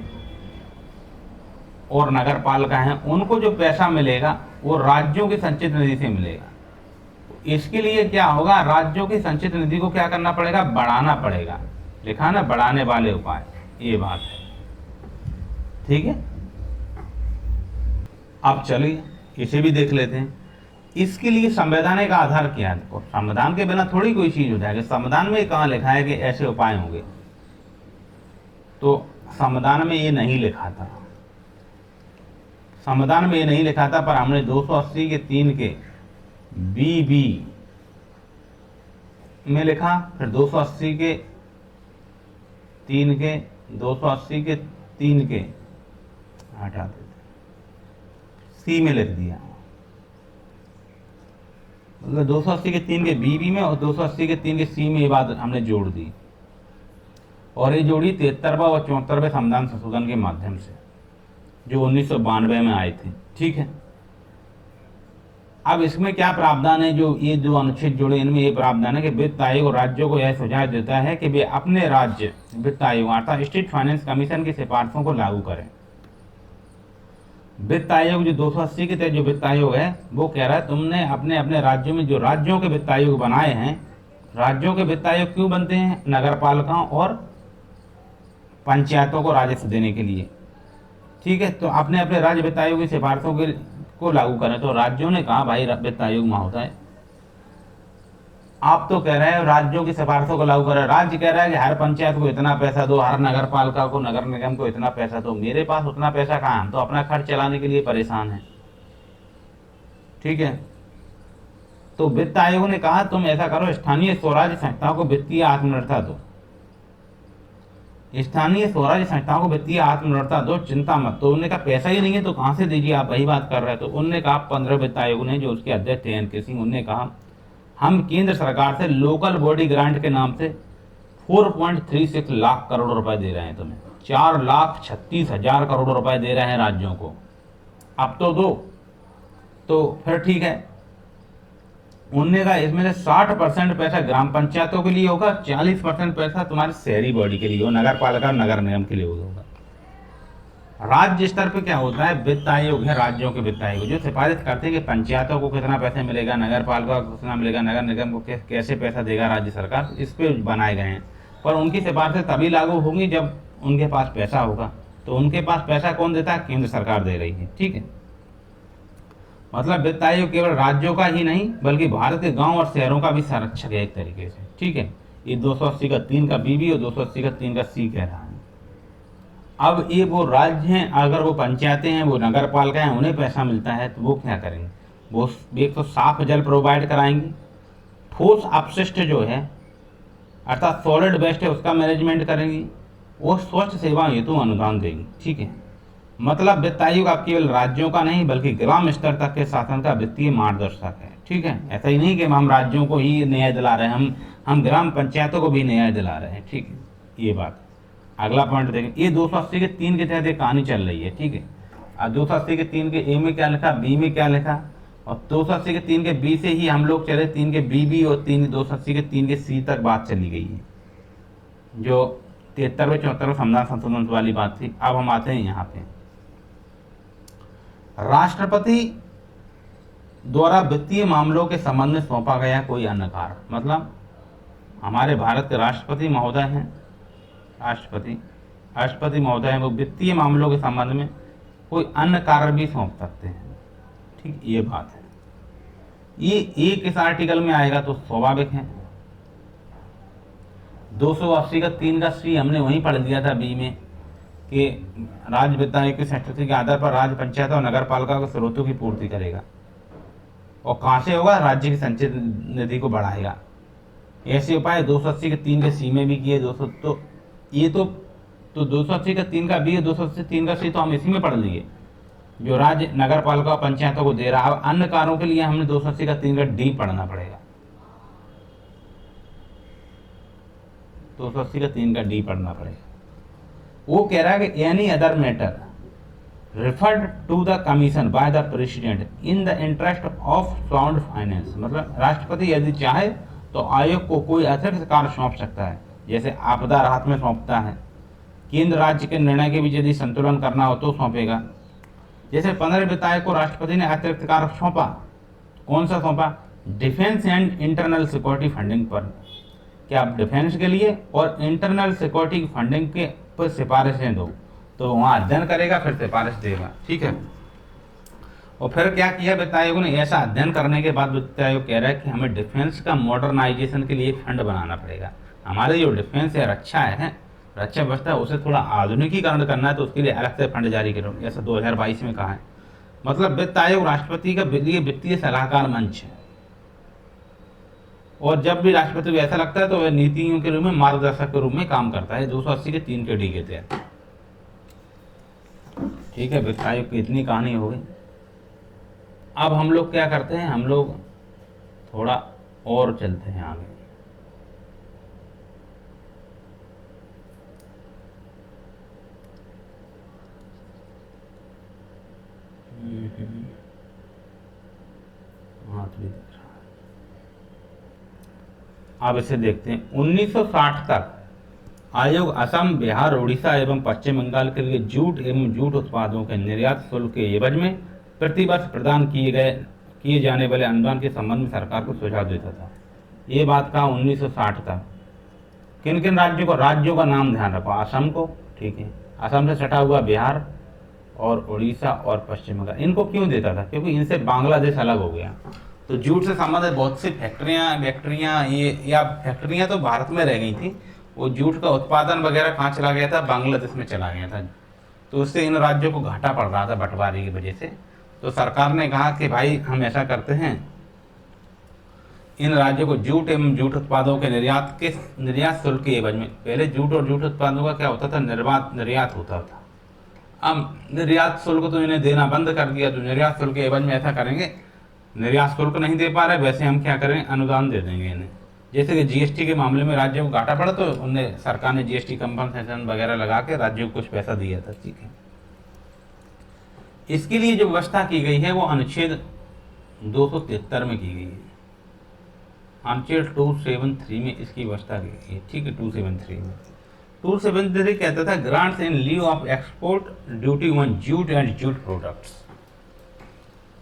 और नगर पालिका हैं, उनको जो पैसा मिलेगा वो राज्यों की संचित निधि से मिलेगा। इसके लिए क्या होगा? राज्यों की संचित निधि को क्या करना पड़ेगा? बढ़ाना पड़ेगा। लिखा ना, बढ़ाने वाले उपाय, ये बात है। ठीक है, अब चलिए इसे भी देख लेते हैं। इसके लिए संवैधानिक आधार क्या है? तो संविधान के बिना थोड़ी कोई चीज हो जाएगी। संविधान में कहाँ लिखा है कि ऐसे उपाय होंगे? तो संविधान में ये नहीं लिखा था, संविधान में ये नहीं लिखा था, पर हमने 280 के 3 के बी में लिखा, फिर 280 के 3 के 280 के 3 के हटा देते, सी में लिख दिया। मतलब 280 के 3 के बी में और 280 के 3 के सी में ये बात हमने जोड़ दी, और ये जोड़ी 73वां और 74वें संविधान संशोधन के माध्यम से, जो 1992 में आए थे। ठीक है, अब इसमें क्या प्रावधान है? जो ये दो अनुच्छेद जोड़े, इनमें ये प्रावधान है कि वित्त आयोग राज्यों को यह सुझाव देता है कि वे अपने राज्य वित्त आयोग अर्थात स्टेट फाइनेंस कमीशन की सिफारिशों को लागू करें। वित्त आयोग जो 280 के तहत जो वित्त आयोग है, वो कह रहा है तुमने अपने अपने राज्यों में जो राज्यों के वित्त आयोग बनाए हैं, राज्यों के वित्त आयोग क्यों बनते हैं? नगर पालिकाओं और पंचायतों को राजस्व देने के लिए। ठीक है, तो अपने अपने राज्य वित्त आयोग की सिफारिशों को लागू करें। तो राज्यों ने कहा भाई वित्त आयोग वहां होता है, आप तो कह रहे हैं राज्यों की सिफारिशों को लागू करें। राज्य कह रहा है कि हर पंचायत को इतना पैसा दो, हर नगर पालिका को, नगर निगम को इतना पैसा दो। मेरे पास उतना पैसा कहाँ? हम तो अपना खर्च चलाने के लिए परेशान हैं। ठीक है, तो वित्त आयोग ने कहा तुम ऐसा करो, स्थानीय स्वराज्य संस्थाओं को वित्तीय आत्मनिर्भरता दो, स्थानीय स्वराज्य संस्थाओं को वित्तीय आत्मनिर्भरता दो, चिंता मत। तो उन्होंने कहा पैसा ही नहीं है तो कहां से दीजिए, आप वही बात कर रहे हैं। तो उन्होंने कहा 15 वित्त आयोग ने, जो उसके अध्यक्ष थे एन के सिंह, उन्होंने कहा हम केंद्र सरकार से लोकल बॉडी ग्रांट के नाम से 4.36 लाख करोड़ रुपए दे रहे हैं तुम्हें, 4,36,000 करोड़ रुपए दे रहे हैं राज्यों को, अब तो दो। तो फिर ठीक है, उन्होंने कहा इसमें से 60% पैसा ग्राम पंचायतों के लिए होगा, 40% पैसा तुम्हारी शहरी बॉडी के लिए हो, नगर पालिका नगर निगम के लिए होगा। राज्य स्तर पे क्या होता है? वित्त आयोग है, राज्यों के वित्त आयोग जो सिफारिश करते हैं कि पंचायतों को कितना पैसा मिलेगा, नगर पालिका को कितना मिलेगा, नगर निगम को कैसे पैसा देगा राज्य सरकार, इस पे बनाए गए हैं। पर उनकी सिफारिशें तभी लागू होंगी जब उनके पास पैसा होगा। तो उनके पास पैसा कौन देता है? केंद्र सरकार दे रही है। ठीक है, मतलब वित्त आयोग केवल राज्यों का ही नहीं बल्कि भारत के गांव और शहरों का भी संरक्षक है एक तरीके से। ठीक है, ये 280 का 3 का बी और 280 का 3 का सी कह रहा है। अब ये वो राज्य हैं, अगर वो पंचायतें हैं, वो नगर पालिका हैं, उन्हें पैसा मिलता है तो वो क्या करेंगे? वो एक तो साफ जल प्रोवाइड कराएंगे, ठोस अपशिष्ट जो है अर्थात सॉलिड वेस्ट है उसका मैनेजमेंट करेंगी, वो स्वच्छ सेवा हेतु अनुदान देंगी। ठीक है, मतलब वित्त आयोग अब केवल राज्यों का नहीं बल्कि ग्राम स्तर तक के शासन का वित्तीय मार्गदर्शक है। ठीक है, ऐसा ही नहीं कि हम राज्यों को ही न्याय दिला रहे हैं, हम ग्राम पंचायतों को भी न्याय दिला रहे हैं। ठीक है, ये बात। अगला पॉइंट देखें, ये 280 के 3 के तहत एक कहानी चल रही है। ठीक है, अब 280 के 3 के ए में क्या लिखा, बी में क्या लिखा, और 280 के 3 के बी से ही हम लोग चले 3 के बी भी, और 280 के 3 के सी तक बात चली गई है, जो 73वें 74वें संविधान संशोधन वाली बात थी। अब हम आते हैं यहाँ पे, राष्ट्रपति द्वारा वित्तीय मामलों के संबंध में सौंपा गया कोई अन्य कार्य, मतलब हमारे भारत के राष्ट्रपति महोदय हैं, राष्ट्रपति महोदय हैं, वो वित्तीय मामलों के संबंध में कोई अन्य कार्य भी सौंप सकते हैं। ठीक, ये बात है। ये एक इस आर्टिकल में आएगा तो स्वाभाविक है। 280 का 3 का सी हमने वहीं पढ़ लिया था बी में, कि राज्य वित्त आयोग की संस्तुति के आधार पर राज्य पंचायत और नगर पालिका के स्रोतों की पूर्ति करेगा, और कहाँ से होगा, राज्य की संचित निधि को बढ़ाएगा। ऐसे उपाय 280 के 3 के सी में भी किए। 200 तो ये तो 280 का 3 का बी, 280 3 का सी तो हम इसी में पढ़ लिए, जो राज्य नगर पालिका और पंचायतों को दे रहा है। अब अन्य कार्यों के लिए हमने 280 का 3 का डी पढ़ना पड़ेगा, 280 का 3 का डी पढ़ना पड़ेगा। वो कह रहा है कि any other matter referred to the commission by the president in the interest of sound finance, मतलब राष्ट्रपति यदि चाहे तो आयोग को कोई अतिरिक्त कार्य सौंप सकता है, जैसे आपदा राहत में सौंपता है, केंद्र राज्य के निर्णय के बीच यदि संतुलन करना हो तो सौंपेगा। जैसे 15 वित्त आयोग को राष्ट्रपति ने अतिरिक्त कार्य सौंपा, कौन सा सौंपा, defence and internal security funding पर, कि आप डिफेंस के लिए और इंटरनल सिक्योरिटी फंडिंग के पर सिफारिशें दो, तो वहाँ अध्ययन करेगा फिर सिफारिश देगा। ठीक है, और फिर क्या किया वित्त आयोग ने, ऐसा अध्ययन करने के बाद वित्त आयोग कह रहा है कि हमें डिफेंस का मॉडर्नाइजेशन के लिए फंड बनाना पड़ेगा। हमारे जो डिफेंस है, रक्षा है, रक्षा व्यवस्था है, उसे थोड़ा आधुनिकीकरण करना है, तो उसके लिए अलग से फंड जारी करो, ऐसा 2022 में कहा है। मतलब वित्त आयोग राष्ट्रपति का लिए वित्तीय सलाहकार मंच है, और जब भी राष्ट्रपति को ऐसा लगता है तो वह नीतियों के रूप में मार्गदर्शक के रूप में काम करता है। 280 के 3 के डी के तहत। ठीक है, वित्त आयोग की इतनी कहानी हो गई। अब हम लोग क्या करते हैं, हम लोग थोड़ा और चलते हैं आगे। हाथ भी दिख रहा है। अब इसे देखते हैं। 1960 तक आयोग असम, बिहार, उड़ीसा एवं पश्चिम बंगाल के लिए जूट एवं जूट उत्पादों के निर्यात शुल्क के एवज में प्रतिवर्ष प्रदान किए जाने वाले अनुदान के संबंध में सरकार को सुझाव देता था। ये बात कहा 1960 तक। किन किन राज्यों का नाम ध्यान रखो, असम को, ठीक है, असम से सटा हुआ बिहार और उड़ीसा और पश्चिम बंगाल। इनको क्यों देता था, क्योंकि इनसे बांग्लादेश अलग हो गया, तो जूट से संबंधित बहुत सी फैक्ट्रियाँ तो भारत में रह गई थी, वो जूट का उत्पादन वगैरह कहाँ चला गया था, बांग्लादेश में चला गया था। तो उससे इन राज्यों को घाटा पड़ रहा था बंटवारे की वजह से। तो सरकार ने कहा कि भाई हम ऐसा करते हैं, इन राज्यों को जूट एवं जूट उत्पादों के निर्यात शुल्क के एवज में, पहले जूट और जूट उत्पादों का क्या होता था, निर्यात होता था। अब निर्यात शुल्क तो इन्हें देना बंद कर दिया, तो निर्यात शुल्क के एवज में ऐसा करेंगे, निर्यात शुल्क नहीं दे पा रहे, वैसे हम क्या करें, अनुदान दे देंगे इन्हें। जैसे कि जीएसटी के मामले में राज्यों को घाटा पड़ा तो उन्हें सरकार ने जीएसटी कंपनसेशन वगैरह लगा के राज्यों को कुछ पैसा दिया था। ठीक है, इसके लिए जो व्यवस्था की गई है वो अनुच्छेद 273 में की गई है, अनुच्छेद 273 में इसकी व्यवस्था की गई है। ठीक है, 273 में 273 कहता था grants in leave of export duty on jute and jute products.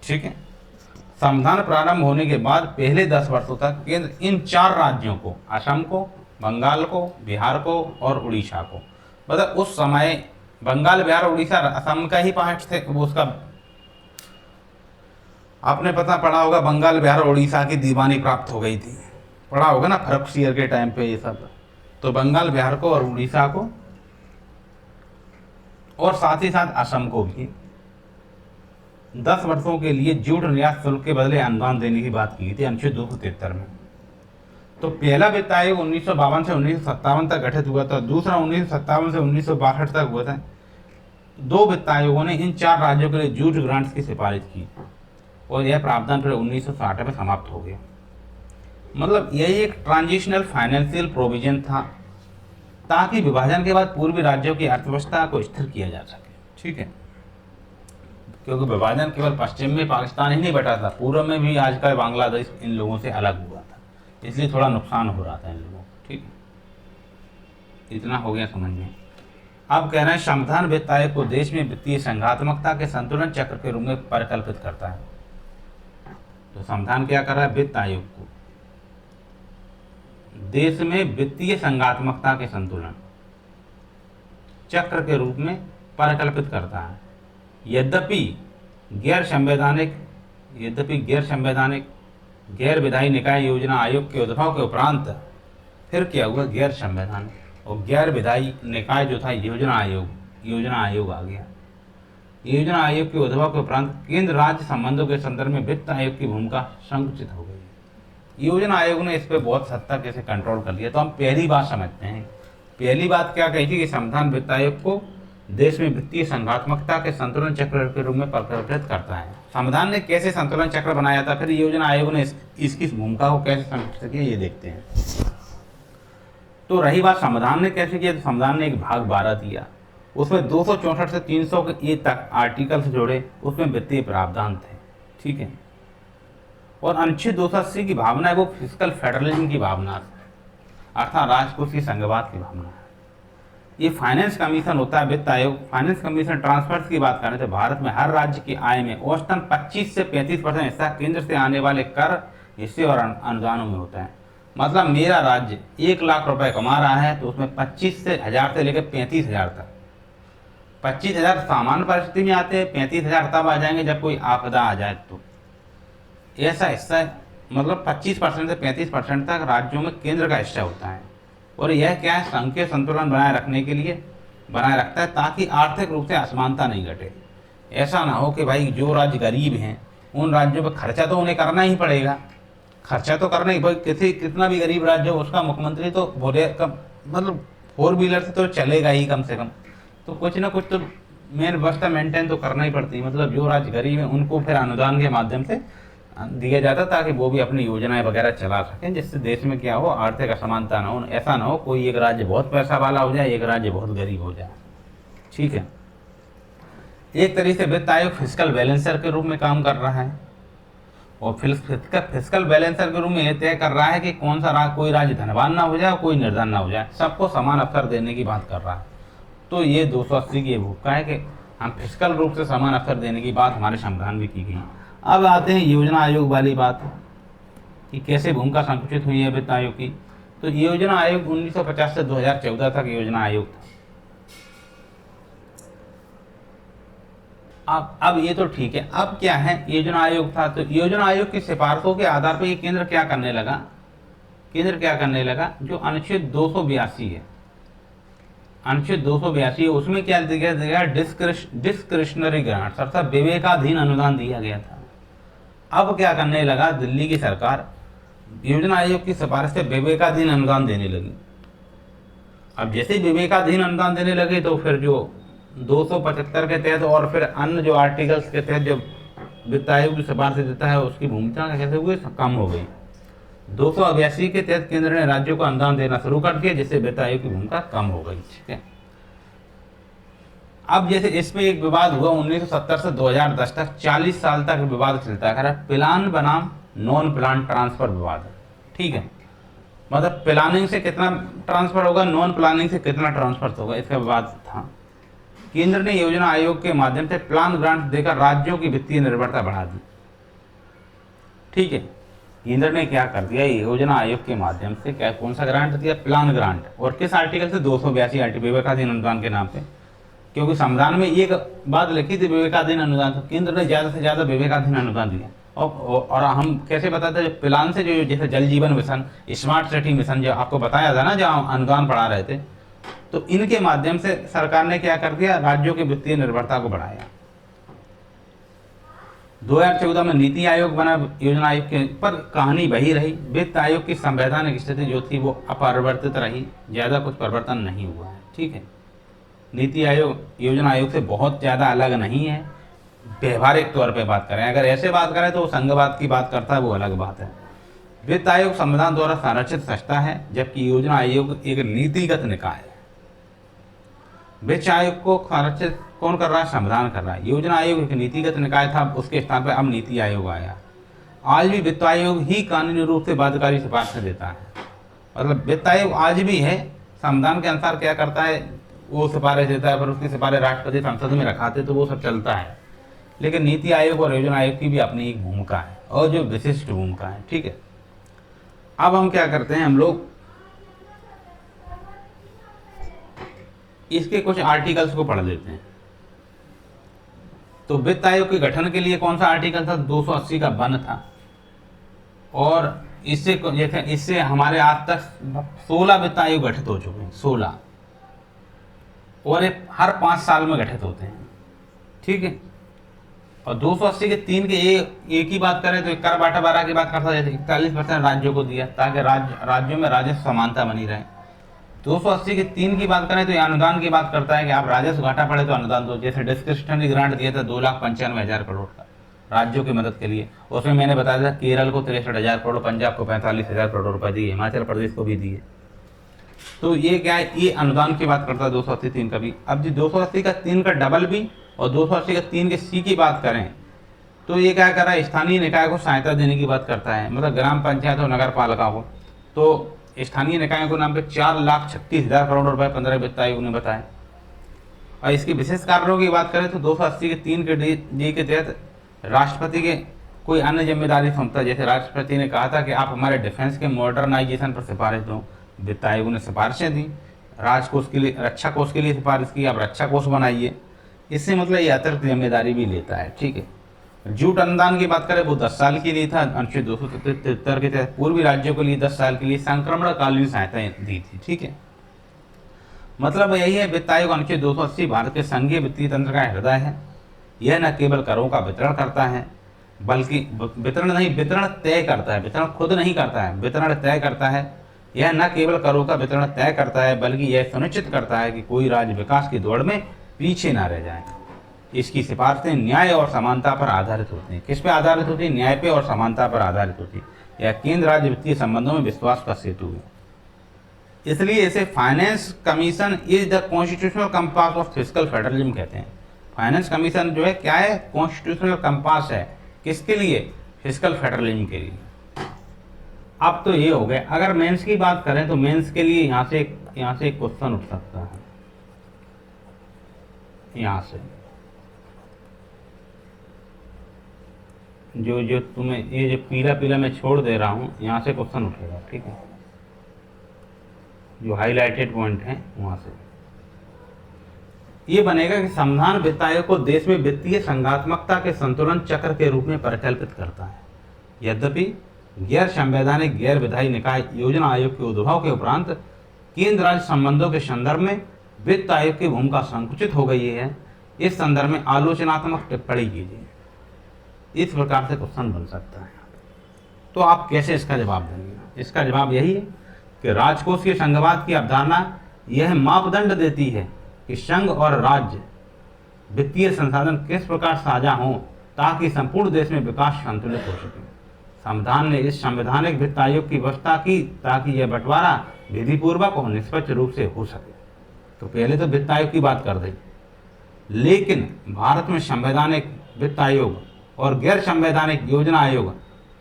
ठीक है, संविधान प्रारंभ होने के बाद पहले 10 वर्षों तक केंद्र इन 4 राज्यों को, असम को, बंगाल को, बिहार को और उड़ीसा को, मतलब उस समय बंगाल, बिहार, उड़ीसा असम का ही पार्ट थे, वो उसका आपने पढ़ा होगा, बंगाल, बिहार और उड़ीसा की दीवानी प्राप्त हो गई थी, पढ़ा होगा ना फर्रुखसियर के टाइम पे ये सब। तो बंगाल, बिहार को और उड़ीसा को, और साथ ही साथ असम को भी 10 वर्षों के लिए जूट निर्यात शुल्क के बदले अनुदान देने की बात की गई थी अनुच्छेद 273 में। तो पहला वित्त आयोग 1952 से 1957 तक गठित हुआ था, दूसरा 1957 से 1962 तक हुआ था। 2 वित्त आयोगों ने इन 4 राज्यों के लिए जूट ग्रांट्स की सिफारिश की। और यह प्रावधान फिर 1960 में समाप्त हो गया। मतलब यही एक ट्रांजिशनल फाइनेंशियल प्रोविजन था ताकि विभाजन के बाद पूर्वी राज्यों की अर्थव्यवस्था को स्थिर किया जा सके। ठीक है, क्योंकि विभाजन केवल पश्चिम में पाकिस्तान ही नहीं बटा था, पूर्व में भी आज का बांग्लादेश इन लोगों से अलग हुआ था, इसलिए थोड़ा नुकसान हो रहा था इन लोगों को। ठीक है, इतना हो गया समझ में। अब कह रहे हैं संविधान वित्त आयोग को देश में वित्तीय संघात्मकता के संतुलन चक्र के रूप में परिकल्पित करता है। तो संविधान क्या कर रहा है, वित्त आयोग को देश में वित्तीय संघात्मकता के संतुलन चक्र के रूप में परिकल्पित करता है। यद्यपि गैर संवैधानिक गैर विधायी निकाय योजना आयोग के उद्भव के उपरांत फिर क्या हुआ, गैर संवैधानिक और गैर विधायी निकाय जो था योजना आयोग आ गया। योजना आयोग के उद्भव के उपरांत केंद्र राज्य संबंधों के संदर्भ में वित्त आयोग की भूमिका संकुचित हो गई। योजना आयोग ने इस पर बहुत हद तक कैसे कंट्रोल कर लिया। तो हम पहली बात समझते हैं। पहली बात क्या कही थी कि संविधान वित्त आयोग को देश में वित्तीय संघात्मकता के संतुलन चक्र के रूप में परिकल्पित करता है। संविधान ने कैसे संतुलन चक्र बनाया था, फिर योजना आयोग ने इसकी भूमिका को कैसे संकुचित किया, ये देखते हैं। तो रही बात संविधान ने कैसे किया, तो संविधान ने एक भाग 12 दिया, उसमें 264 से 300 के ए तक आर्टिकल से जोड़े, उसमें वित्तीय प्रावधान थे। ठीक है, और अनुच्छेद 280 की भावना है वो फिजिकल फेडरलिज्म की भावना है, अर्थात राजकोषीय संघवाद की भावना है। ये फाइनेंस कमीशन होता है वित्त आयोग। फाइनेंस कमीशन ट्रांसफर्स की बात करें तो भारत में हर राज्य की आय में औसतन 25 से 35% हिस्सा केंद्र से आने वाले कर, हिस्से और अनुदानों में होता है। मतलब मेरा राज्य 1 लाख रुपए कमा रहा है तो उसमें 25,000 से लेकर 35,000 तक, 25,000 सामान्य परिस्थिति में आते हैं, 35,000 तब आ जाएंगे जब कोई आपदा आ जाए। तो ऐसा हिस्सा मतलब 25% से 35% तक राज्यों में केंद्र का हिस्सा होता है। और यह क्या है, संघीय संतुलन बनाए रखने के लिए बनाए रखता है ताकि आर्थिक रूप से असमानता नहीं घटे। ऐसा ना हो कि भाई जो राज्य गरीब हैं उन राज्यों पर खर्चा तो उन्हें करना ही पड़ेगा, खर्चा तो करना ही, भाई कितना भी गरीब राज्य हो उसका मुख्यमंत्री तो बोले मतलब 4 व्हीलर से तो चलेगा ही कम से कम, तो कुछ ना कुछ तो मेन व्यवस्था मेंटेन तो करना ही पड़ती है। मतलब जो राज्य गरीब है उनको फिर अनुदान के माध्यम से दिया जाता ताकि वो भी अपनी योजनाएं वगैरह चला सकें, जिससे देश में क्या हो, आर्थिक असमानता ना हो। ऐसा ना हो कोई एक राज्य बहुत पैसा वाला हो जाए, एक राज्य बहुत गरीब हो जाए। ठीक है, एक तरीके से वित्त आयोग फिजिकल बैलेंसर के रूप में काम कर रहा है और फिजिकल बैलेंसर के रूप में यह तय कर रहा है कि कौन सा कोई राज्य धनवान ना हो जाए, कोई निर्धन ना हो जाए, सबको समान अवसर देने की बात कर रहा है। तो ये 280 की भूमिका है कि हम फिजिकल रूप से समान अवसर देने की बात हमारे संविधान में की गई। अब आते हैं योजना आयोग वाली बात कि कैसे भूमिका संकुचित हुई है वित्त आयोग की। तो योजना आयोग 1950 से 2014 तक योजना आयोग था। अब ये तो ठीक है, अब क्या है, योजना आयोग था तो योजना आयोग की सिफारिशों के आधार पर ये केंद्र क्या करने लगा, जो अनुच्छेद 282 है, अनुच्छेद 282 उसमें क्या दिया गया, डिस्क्रिशनरी ग्रांट्स अर्थात विवेकाधीन अनुदान दिया गया था। अब क्या करने लगा, दिल्ली की सरकार योजना आयोग की सिफारिश से विवेकाधीन अनुदान देने लगी। अब जैसे विवेकाधीन अनुदान देने लगे तो फिर जो 275 के तहत और फिर अन्य जो आर्टिकल्स के तहत जो वित्त आयोग की सिफारिश देता है उसकी भूमिका कैसे हुई, कम हो गई। 282 के तहत केंद्र ने राज्यों को अनुदान देना शुरू कर दिया, जिससे वित्त आयोग की भूमिका कम हो गई। ठीक है, अब जैसे इसमें एक विवाद हुआ 1970 से 2010 तक, 40 साल तक विवाद चलता है, प्लान बनाम नॉन प्लान ट्रांसफर विवाद। ठीक है, मतलब प्लानिंग से कितना ट्रांसफर होगा, नॉन प्लानिंग से कितना ट्रांसफर होगा, इसका विवाद था। केंद्र ने योजना आयोग के माध्यम से प्लान ग्रांट देकर राज्यों की वित्तीय निर्भरता बढ़ा दी। ठीक है, केंद्र ने क्या कर दिया, योजना आयोग के माध्यम से क्या कौन सा ग्रांट दिया, प्लान ग्रांट, और किस आर्टिकल से, 282 आर्टिकल विवेकाधीन अनुदान के नाम पे। क्योंकि संविधान में एक बात लिखी थी विवेकाधीन अनुदान, तो केंद्र ने ज़्यादा से ज़्यादा विवेकाधीन अनुदान दिया। और हम कैसे बताते हैं, प्लान से जो जैसे जल जीवन मिशन, स्मार्ट सिटी मिशन जो आपको बताया था ना, जहाँ अनुदान बढ़ा रहे थे, तो इनके माध्यम से सरकार ने क्या कर दिया, राज्यों की वित्तीय निर्भरता को बढ़ाया। 2014 में नीति आयोग बना योजना आयोग के, पर कहानी वही रही। वित्त आयोग की संवैधानिक स्थिति जो थी वो अपरिवर्तित रही, ज़्यादा कुछ परिवर्तन नहीं हुआ है। ठीक है, नीति आयोग योजना आयोग से बहुत ज़्यादा अलग नहीं है, व्यवहारिक तौर पे बात करें, अगर ऐसे बात करें तो वो संघवाद की बात करता है, वो अलग बात है। वित्त आयोग संविधान द्वारा संरक्षित संस्था है, जबकि योजना आयोग एक नीतिगत निकाय है। वित्त आयोग को संरक्षित कौन कर रहा है? संविधान कर रहा है। योजना आयोग एक नीतिगत निकाय था, उसके स्थान पर अब नीति आयोग आया। आज भी वित्त आयोग ही कानूनी रूप से बाध्यकारी सिफारिशें देता है। मतलब वित्त आयोग आज भी है, संविधान के अनुसार क्या करता है, वो सिफारिश देता है, पर उसकी सिफारिश राष्ट्रपति संसद में रखाते तो वो सब चलता है। लेकिन नीति आयोग और योजना आयोग की भी अपनी एक भूमिका है, और जो विशिष्ट भूमिका है। ठीक है, अब हम क्या करते हैं, हम लोग इसके कुछ आर्टिकल्स को पढ़ लेते हैं। तो वित्त आयोग के गठन के लिए कौन सा आर्टिकल था? 280 का वन था। और इससे हमारे आज तक 16 वित्त आयोग गठित हो चुके हैं, 16, और ये हर 5 साल में गठित होते हैं। ठीक है, और 280 के 3 के एक ही बात करें तो कर बांटा की बात करता है, जैसे 41% राज्यों को दिया ताकि राज्यों में राजस्व समानता बनी रहे। 280 के 3 की बात करें तो ये अनुदान की बात करता है कि आप राजस्व घाटा पड़े तो अनुदान दो। जैसे डिस्क्रिप्शनरी ग्रांट दिया था 2,95,000 करोड़ का राज्यों की मदद के लिए, उसमें मैंने बताया था केरल को 63,000 करोड़, पंजाब को 45,000 करोड़ रुपए दिए, हिमाचल प्रदेश को भी दिए। तो ये क्या है, ये अनुदान की बात करता है 280(3) का भी। अब जी 280 का 3 का डबल भी और 280 का 3 के सी की बात करें तो ये क्या कर रहा है, स्थानीय निकाय को सहायता देने की बात करता है। मतलब ग्राम पंचायत और नगर पालिका को, तो स्थानीय निकायों को नाम पे 4,36,000 करोड़ रुपए 15 वित्त आयोग ने बताया। और इसकी विशेष कारणों की बात करें तो 280 के 3 के डी के तहत राष्ट्रपति के कोई अन्य जिम्मेदारी सौंपता। जैसे राष्ट्रपति ने कहा था कि आप हमारे डिफेंस के मॉडर्नाइजेशन पर सिफारिश दो, वित्त आयोग ने सिफारिशें दी। राजकोष के लिए, रक्षा कोष के लिए सिफारिश की, आप रक्षा कोष बनाइए। इससे मतलब ये अतिरिक्त जिम्मेदारी भी लेता है। ठीक है, जूट अनुदान की बात करें वो 10 साल के लिए था, अनुच्छेद 273 के तहत पूर्वी राज्यों के लिए 10 साल के लिए संक्रमणकालीन सहायता दी थी। ठीक है, मतलब यही है, वित्त आयोग अनुच्छेद 280 भारत के संघीय वित्तीय तंत्र का हृदय है। यह न केवल करों का वितरण करता है, बल्कि वितरण तय करता है। वितरण खुद नहीं करता है, वितरण तय करता है। यह न केवल करों का वितरण तय करता है, बल्कि यह सुनिश्चित करता है कि कोई राज्य विकास की दौड़ में पीछे ना रह जाए। इसकी सिफारिशें न्याय और समानता पर आधारित होती हैं। किस पे आधारित होती है? न्याय पे और समानता पर आधारित होती है। यह केंद्र राज्य वित्तीय संबंधों में विश्वास का सेतु है। इसलिए इसे finance commission is the constitutional compass of fiscal federalism कहते हैं। फाइनेंस कमीशन जो है क्या है? कॉन्स्टिट्यूशनल कंपास है। किसके लिए? फिस्कल फेडरलिज्म के लिए। अब तो ये हो गया। अगर मेंस की बात करें तो मेंस के लिए यहाँ से एक क्वेश्चन उठ सकता है, यहाँ से जो तुम्हें ये जो पीला पीला मैं छोड़ दे रहा हूँ, यहाँ से क्वेश्चन उठेगा। ठीक है, जो हाईलाइटेड पॉइंट है वहाँ से ये बनेगा कि संविधान वित्त आयोग को देश में वित्तीय संघात्मकता के संतुलन चक्र के रूप में परिकल्पित करता है। यद्यपि गैर संवैधानिक गैर विधायी निकाय योजना आयोग के उद्भव के उपरांत केंद्र राज्य संबंधों के संदर्भ में वित्त आयोग की भूमिका संकुचित हो गई है। इस संदर्भ में आलोचनात्मक टिप्पणी कीजिए। इस प्रकार से क्वेश्चन बन सकता है। तो आप कैसे इसका जवाब देंगे? इसका जवाब यही है कि राजकोष के संघवाद की अवधारणा यह मापदंड देती है कि संघ और राज्य वित्तीय संसाधन किस प्रकार साझा हों ताकि संपूर्ण देश में विकास संतुलित हो सके। संविधान ने इस संवैधानिक वित्त आयोग की व्यवस्था की ताकि यह बंटवारा विधिपूर्वक और निष्पक्ष रूप से हो सके। तो पहले तो वित्त आयोग की बात कर दी, लेकिन भारत में संवैधानिक वित्त आयोग और गैर संवैधानिक योजना आयोग,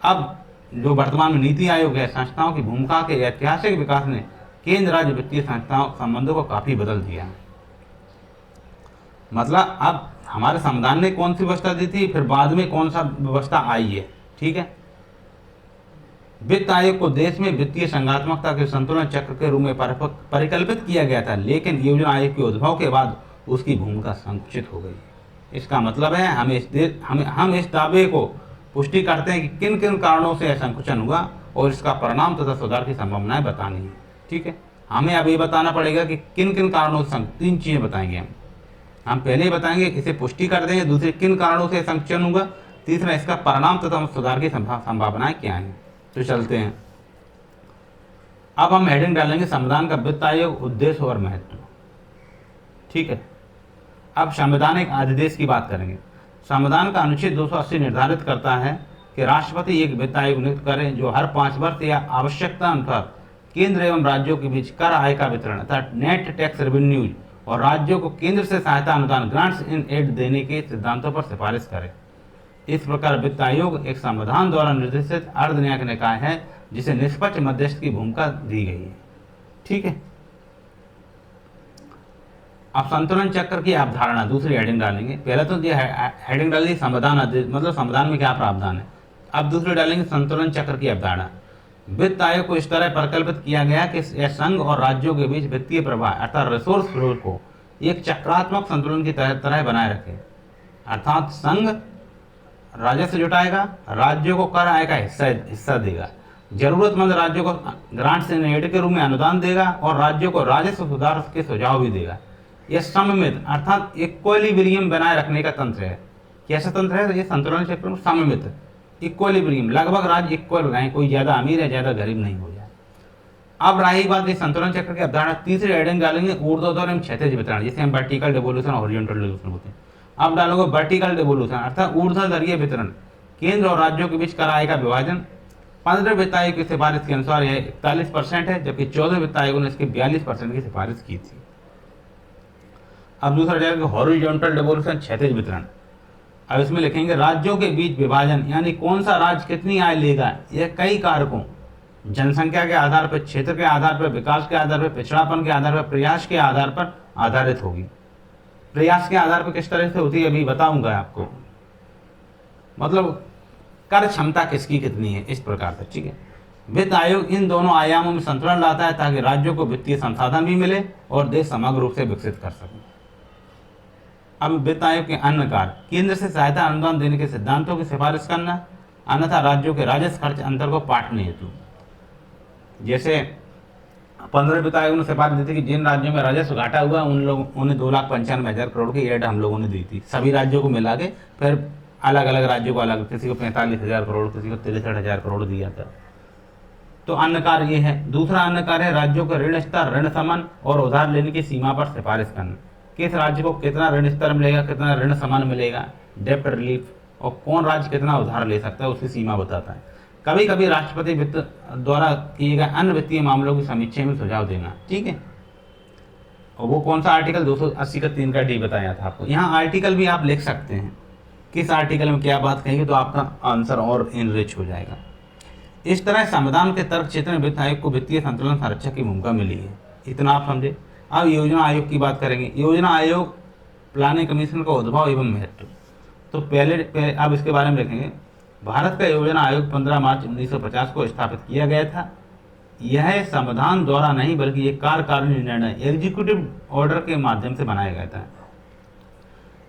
अब जो वर्तमान में नीति आयोग है, संस्थाओं की भूमिका के ऐतिहासिक विकास ने केंद्र राज्य वित्तीय संस्थाओं संबंधों को काफी बदल दिया है। मतलब अब हमारे संविधान ने कौन सी व्यवस्था दी थी, फिर बाद में कौन सा व्यवस्था आई है। ठीक है, वित्त आयोग को देश में वित्तीय संघात्मकता के संतुलन चक्र के रूप में परिकल्पित किया गया था, लेकिन योजना आयोग के उद्भव के बाद उसकी भूमिका संकुचित हो गई। इसका मतलब है हम इस दावे को पुष्टि करते हैं कि किन किन कारणों से संकुचन हुआ और इसका परिणाम तथा सुधार की संभावनाएं बतानी है। ठीक है, हमें अब ये बताना पड़ेगा कि किन किन कारणों से, 3 चीजें बताएंगे हम पहले ही बताएंगे, इसे पुष्टि कर देंगे, दूसरे किन कारणों से संकुचन होगा, तीसरा इसका परिणाम तथा सुधार की संभावनाएं क्या हैं। तो चलते हैं, अब हम हेडिंग डालेंगे संविधान का वित्त आयोग, उद्देश्य और महत्व। ठीक है, अब संवैधानिक अधिदेश की बात करेंगे। संविधान का अनुच्छेद 280 निर्धारित करता है कि राष्ट्रपति एक वित्त आयोग नियुक्त करें जो हर 5 वर्ष या आवश्यकता अनुसार केंद्र एवं राज्यों के बीच कर आय का वितरण अर्थात नेट टैक्स रेवेन्यूज और राज्यों को केंद्र से सहायता अनुदान ग्रांट्स इन एड देने के सिद्धांतों पर सिफारिश करे। इस प्रकार वित्त आयोग एक संविधान द्वारा निर्देशित अर्धन्यायिक निकाय है जिसे निष्पक्ष मध्यस्थ की भूमिका दी गई है। ठीक है, अब संतुलन चक्र की अवधारणा दूसरी हेडिंग डालेंगे। पहले तो ये हेडिंग डाली संविधान मतलब संविधान में क्या प्रावधान है। अब दूसरी डालेंगे संतुलन चक्र की अवधारणा। वित्त आयोग को इस तरह परिकल्पित किया गया कि यह संघ और राज्यों के बीच वित्तीय प्रवाह अर्थात रिसोर्स फ्लो को एक चक्रात्मक संतुलन की तरह बनाए रखे। अर्थात संघ राजस्व जुटाएगा, राज्यों को कर आय का हिस्सा देगा, जरूरतमंद राज्यों को ग्रांट्स इन एड के रूप में अनुदान देगा और राज्यों को राजस्व सुधार के सुझाव भी देगा। यह सममित अर्थात इक्विलिब्रियम बनाए रखने का तंत्र है। कैसा तंत्र है? तो ये संतुलन चक्र में सममित इक्विलिब्रियम, लगभग राज्य इक्वल रहें, कोई ज्यादा अमीर है ज्यादा गरीब नहीं हो जाए। अब रही बात ये संतुलन चक्र की अवधारणा। तीसरी हेडिंग डालेंगे ऊर्ध्वाधर एवं क्षैतिज वितरण, जिसे हम वर्टिकल डिवोल्यूशन और हॉरिजॉन्टल डिवोल्यूशन बोलते हैं। अब डालोगे वर्टिकल डिवोल्यूशन अर्थात ऊर्ध्वाधरीय वितरण, केंद्र और राज्यों के बीच कर आय का विभाजन। 15 वित्त आयोग की सिफारिश के अनुसार यह 41% है, जबकि 14 वित्त आयोगों ने इसकी 42% की सिफारिश की थी। अब दूसरा जाएगा हॉरिजॉन्टल डिवोल्यूशन, क्षैतिज वितरण। अब इसमें लिखेंगे राज्यों के बीच विभाजन, यानी कौन सा राज्य कितनी आय लेगा, यह कई कारकों जनसंख्या के आधार पर, क्षेत्र के आधार पर, विकास के आधार पर, पिछड़ापन के आधार पर, प्रयास के आधार पर आधारित होगी। प्रयास के आधार पर किस तरह से होती है अभी बताऊंगा आपको, मतलब कर क्षमता किसकी कितनी है, इस प्रकार से। ठीक है, वित्त आयोग इन दोनों आयामों में संतुलन लाता है ताकि राज्यों को वित्तीय संसाधन भी मिले और देश समग्र रूप से विकसित कर सके। अब वित्त आयोग के अन्य कार्य, केंद्र से सहायता अनुदान देने के सिद्धांतों की सिफारिश करना, अन्यथा राज्यों के राजस्व खर्च अंतर को पाटने हेतु। जैसे 15 वित्त आयोग ने सिफारिश दी थी कि जिन राज्यों में राजस्व घाटा हुआ उन्हें 2,95,000 करोड़ की एड हम लोगों ने दी थी, सभी राज्यों को मिला के, फिर अलग अलग राज्यों को अलग, किसी को 45,000 करोड़, किसी को 63,000 करोड़ दिया था। तो अन्य कार्य ये है। दूसरा अन्य कार्य है राज्यों का ऋण स्तर, ऋण समन और उधार लेने की सीमा पर सिफारिश करना। किस राज्य को कितना ऋण स्तर मिलेगा, कितना ऋण समन मिलेगा, डेप्ट रिलीफ, और कौन राज्य कितना उधार ले सकता है उसकी सीमा बताता है। कभी कभी राष्ट्रपति वित्त द्वारा किए गए अन्य वित्तीय मामलों की समीक्षा में सुझाव देना। ठीक है, और वो कौन सा आर्टिकल 280 का 3 का डी बताया था आपको। यहाँ आर्टिकल भी आप लिख सकते हैं, किस आर्टिकल में क्या बात कहेंगे, तो आपका आंसर और इनरिच हो जाएगा। इस तरह संविधान के तर्क क्षेत्र में वित्त आयोग को वित्तीय संतुलन संरक्षक की भूमिका मिली है, इतना आप समझे। अब योजना आयोग की बात करेंगे। योजना आयोग प्लानिंग कमीशन का उद्भव एवं महत्व, तो पहले अब इसके बारे में लिखेंगे। भारत का योजना आयोग 15 मार्च 1950 को स्थापित किया गया था। यह संविधान द्वारा नहीं बल्कि एक कार्यकारिणी निर्णय एग्जीक्यूटिव ऑर्डर के माध्यम से बनाया गया था।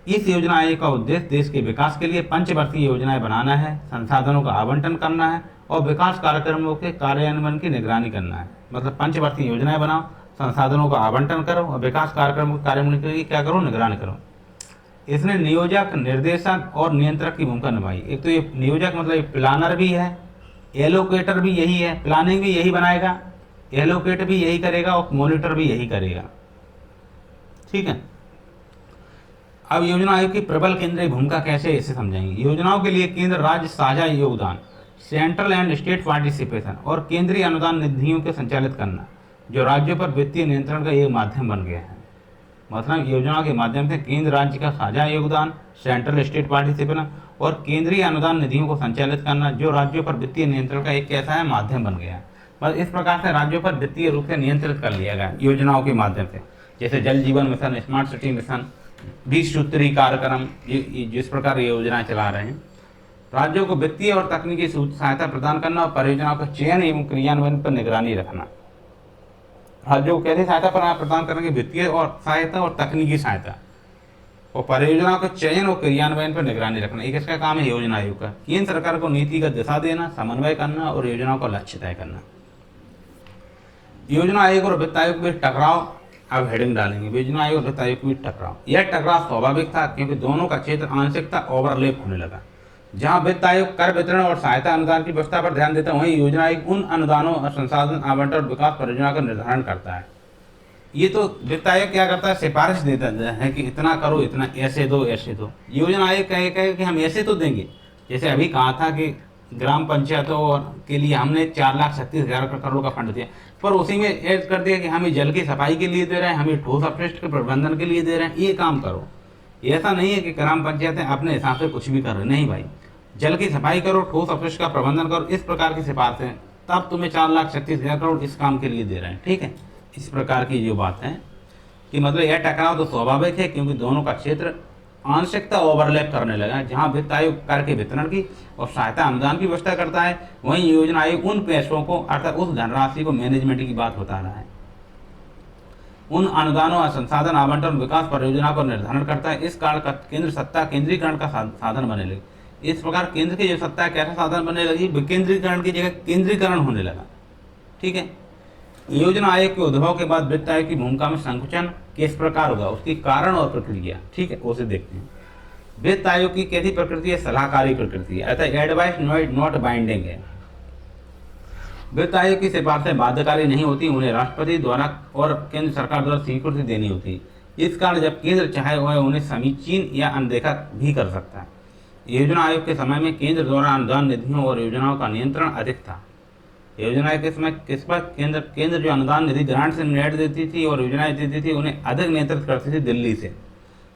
इस योजना आयोग का उद्देश्य देश के विकास के लिए पंचवर्षीय योजनाएं बनाना है, संसाधनों का आवंटन करना है और विकास कार्यक्रमों के कार्यान्वयन की निगरानी करना है। मतलब पंचवर्षीय योजनाएं बनाओ, संसाधनों का आवंटन करो और विकास कार्यक्रमों के कार्यान्वयन के लिए क्या करो, निगरानी करो। इसने नियोजक, निर्देशक और नियंत्रक की भूमिका निभाई। एक तो ये नियोजक मतलब प्लानर भी है, एलोकेटर भी यही है, प्लानिंग भी यही बनाएगा, एलोकेट भी यही करेगा और मॉनिटर भी यही करेगा। ठीक है, अब योजना आयोग की प्रबल केंद्रीय भूमिका कैसे इसे समझाएंगे। योजनाओं के लिए केंद्र राज्य साझा योगदान, सेंट्रल एंड स्टेट पार्टिसिपेशन और केंद्रीय अनुदान निधियों के संचालित करना, जो राज्यों पर वित्तीय नियंत्रण का एक माध्यम बन गया है। मतलब योजनाओं के माध्यम से केंद्र राज्य का साझा योगदान, सेंट्रल स्टेट पार्टिसिपेशन और केंद्रीय अनुदान निधियों को संचालित करना, जो राज्यों पर वित्तीय नियंत्रण का एक कैसा है, माध्यम बन गया है। बस इस प्रकार से राज्यों पर वित्तीय रूप से नियंत्रित कर लिया गया योजनाओं के माध्यम से। जैसे जल जीवन मिशन, स्मार्ट सिटी मिशन, 20 सूत्री कार्यक्रम, जिस प्रकार योजनाएं चला रहे हैं। राज्यों को वित्तीय और तकनीकी सहायता प्रदान करना और परियोजनाओं का चयन एवं क्रियान्वयन पर निगरानी रखना। राज्यों को कैसे सहायता प्रदान करेंगे, वित्तीय और सहायता और तकनीकी सहायता, और परियोजनाओं के चयन और क्रियान्वयन पर निगरानी रखना। एक इसका काम है योजना आयोग का। केंद्र सरकार को नीतिगत दिशा देना, समन्वय करना और योजनाओं का लक्ष्य तय करना। योजना आयोग और वित्त आयोग के टकराव, अब हेडिंग डालेंगे योजना आयोग और वित्त आयोग के बीच टकराव। यह टकराव स्वाभाविक था क्योंकि दोनों का क्षेत्र आंशिकता ओवरलैप होने लगा। जहां वित्त आयोग कर वितरण और सहायता अनुदान की व्यवस्था पर ध्यान देता है, वहीं योजना आयोग उन अनुदानों और संसाधन आवंटन और विकास परियोजना का निर्धारण करता है। ये तो वित्त आयोग क्या करता है, सिफारिश देता है कि इतना करो, इतना ऐसे दो ऐसे दो। योजना आयोग कहे कि हम ऐसे तो देंगे, जैसे अभी कहा था कि ग्राम पंचायतों के लिए हमने 4,36,000 करोड़ का फंड दिया, पर उसी में ऐड कर दिया कि हम ये जल की सफाई के लिए दे रहे हैं, हम ये ठोस अपशिष्ट के प्रबंधन के लिए दे रहे हैं, ये काम करो। ऐसा नहीं है कि ग्राम पंचायतें अपने हिसाब से कुछ भी कर रहे, नहीं भाई, जल की सफाई करो, ठोस अपशिष्ट का प्रबंधन करो, इस प्रकार की सिफारिशें, तब तुम्हें 4,36,000 करोड़ इस काम के लिए दे रहे हैं। ठीक है, इस प्रकार की जो बात है कि मतलब यह टकराव तो स्वाभाविक है, क्योंकि दोनों का क्षेत्र आंशिकता ओवरलैप करने लगा है। जहां वित्त आयोग कर के वितरण की और सहायता अनुदान की व्यवस्था करता है, वहीं योजना आयोग उन पैसों को अर्थात उस धनराशि को मैनेजमेंट की बात बता रहा है, उन अनुदानों और संसाधन आवंटन विकास परियोजना को निर्धारण करता है। इस कारण का केंद्र सत्ता केंद्रीकरण का साधन बने लगी। इस प्रकार केंद्र की जो सत्ता है कैसा साधन बने लगी, विकेंद्रीकरण की जगह केंद्रीकरण होने लगा। ठीक है, योजना आयोग के उद्भव के बाद वित्त आयोग की भूमिका में संकुचन किस प्रकार होगा, उसकी कारण और प्रक्रिया, ठीक है, उसे देखते हैं। वित्त आयोग की कैसी प्रकृति है, सलाहकारी प्रकृति है, अतः एडवाइस नॉट बाइंडिंग है। वित्त आयोग की सिफारिशें बाध्यकारी नहीं होती, उन्हें राष्ट्रपति द्वारा और केंद्र सरकार द्वारा स्वीकृति देनी होती। इस कारण जब केंद्र चाहे वह उन्हें समीचीन या अनदेखा भी कर सकता है। योजना आयोग के समय में केंद्र द्वारा अनुदान निधियों और योजनाओं का नियंत्रण अधिक था। योजनाएं किस पर केंद्र जो अनुदान निधि ग्रांट से नेट देती थी और योजनाएं देती थी, उन्हें अधिक नियंत्रित करती थी दिल्ली से।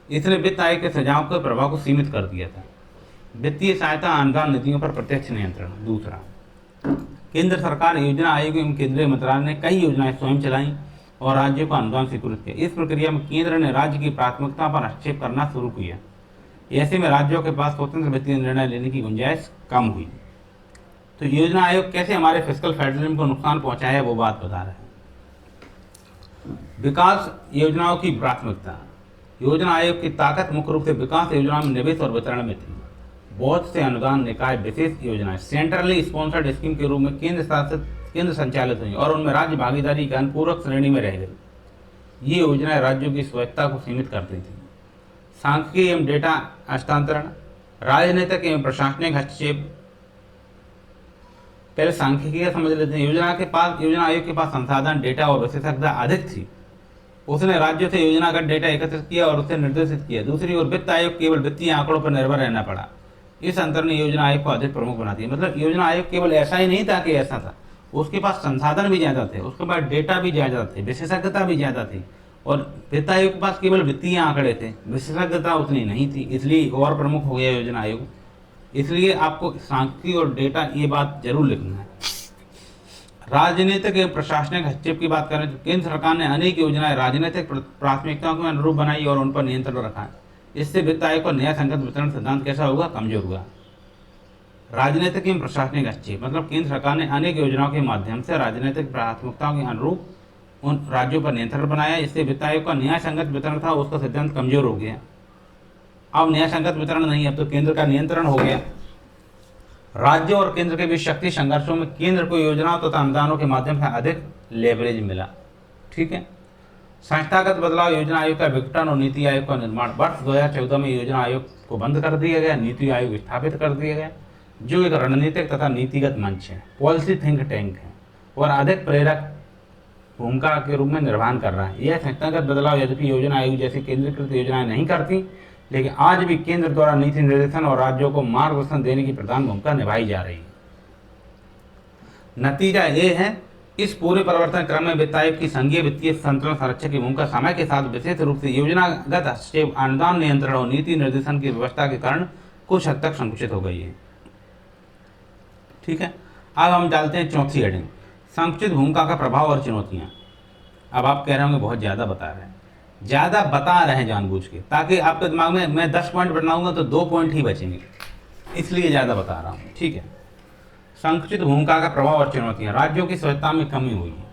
इसने वित्त आयोग के सुझाव के प्रभाव को सीमित कर दिया था। वित्तीय सहायता अनुदान नीतियों पर प्रत्यक्ष नियंत्रण। दूसरा, केंद्र सरकार, योजना आयोग एवं केंद्रीय मंत्रालय ने कई योजनाएं स्वयं चलाई और राज्यों को अनुदान स्वीकृत किया। इस प्रक्रिया में केंद्र ने राज्य की प्राथमिकता पर हस्तक्षेप करना शुरू किया। ऐसे में राज्यों के पास स्वतंत्र वित्तीय निर्णय लेने की गुंजाइश कम हुई। तो योजना आयोग कैसे हमारे फिस्कल फेडरलिज्म को नुकसान पहुंचाया है, वो बात बता रहे हैं। विकास योजनाओं की प्राथमिकता। योजना आयोग की ताकत मुख्य रूप से विकास योजनाओं में निवेश और वितरण में थी। बहुत से अनुदान निकाय विशेष योजनाएं सेंट्रली स्पॉन्सर्ड स्कीम के रूप में केंद्र संचालित हुई और उनमें राज्य भागीदारी की अनुपूरक श्रेणी में रह गई। ये योजनाएं राज्यों की स्वायत्तता को सीमित करती थी। सांख्यिकी एवं डेटा हस्तांतरण, राजनीतिक एवं प्रशासनिक हस्तक्षेप। पहले सांख्यिकी का समझ लेते हैं। योजना आयोग के पास संसाधन, डेटा और विशेषज्ञता अधिक थी। उसने राज्यों से योजनागत डेटा एकत्रित किया और उसे निर्देशित किया। दूसरी ओर वित्त आयोग केवल वित्तीय आंकड़ों पर निर्भर रहना पड़ा। इस अंतर ने योजना आयोग को अधिक प्रमुख बना दिया। मतलब योजना आयोग केवल ऐसा ही नहीं था कि ऐसा था, उसके पास संसाधन भी ज्यादा थे, उसके पास डेटा भी ज्यादा थे, विशेषज्ञता भी ज्यादा थी। और वित्त आयोग के पास केवल वित्तीय आंकड़े थे, विशेषज्ञता उतनी नहीं थी, इसलिए और प्रमुख हो गया योजना आयोग। इसलिए आपको सांख्यिकी और डेटा ये बात जरूर लिखना है। राजनीतिक एवं प्रशासनिक हस्तक्षेप की बात करें तो केंद्र सरकार ने अनेक योजनाएं राजनीतिक प्राथमिकताओं के अनुरूप बनाई और उन पर नियंत्रण रखा। इससे वित्त आयोग का नया संगत वितरण सिद्धांत कैसा होगा, कमजोर हुआ। राजनीतिक एवं प्रशासनिक हस्तक्षेप मतलब केंद्र सरकार ने अनेक योजनाओं के माध्यम से राजनीतिक प्राथमिकताओं के अनुरूप उन राज्यों पर नियंत्रण बनाया। इससे वित्त आयोग का नया संगत वितरण था, उसका सिद्धांत कमजोर हो गया। अब नया संगत वितरण नहीं, अब तो केंद्र का नियंत्रण हो गया। राज्यों और केंद्र के बीच शक्ति संघर्षों में केंद्र को योजनाओं तथा अनुदानों के माध्यम से अधिक लेवरेज मिला। ठीक है, संस्थागत बदलाव। योजना आयोग का विघटन और नीति आयोग का निर्माण। वर्ष 2014 में योजना आयोग को बंद कर दिया गया, नीति आयोग स्थापित कर दिया गया, जो एक रणनीतिक तथा नीतिगत मंच है, पॉलिसी थिंक टैंक है और अधिक प्रेरक भूमिका के रूप में निर्वहन कर रहा है। यह संस्थागत बदलाव यद्यपि योजना आयोग जैसी केंद्रीकृत योजनाएं नहीं करती, लेकिन आज भी केंद्र द्वारा नीति निर्देशन और राज्यों को मार्गदर्शन देने की प्रधान भूमिका निभाई जा रही है। नतीजा ये है, इस पूरे परिवर्तन क्रम में वित्त आयोग की संघीय वित्तीय संतुलन संरक्षक की भूमिका समय के साथ विशेष रूप से योजनागत हस्तक्षेप, अनुदान नियंत्रण और नीति निर्देशन की व्यवस्था के कारण कुछ हद तक संकुचित हो गई है। ठीक है, अब हम डालते हैं चौथी हेडिंग, संकुचित भूमिका का प्रभाव और चुनौतियां। अब आप कह रहे होंगे बहुत ज्यादा बता रहे हैं, ज्यादा बता रहे हैं जानबूझ के, ताकि आपके दिमाग में मैं 10 पॉइंट बनाऊंगा तो 2 पॉइंट ही बचेंगे, इसलिए ज्यादा बता रहा हूं। ठीक है, संकुचित भूमिका का प्रभाव और चुनौतियां। राज्यों की स्वायत्तता में कमी हुई है।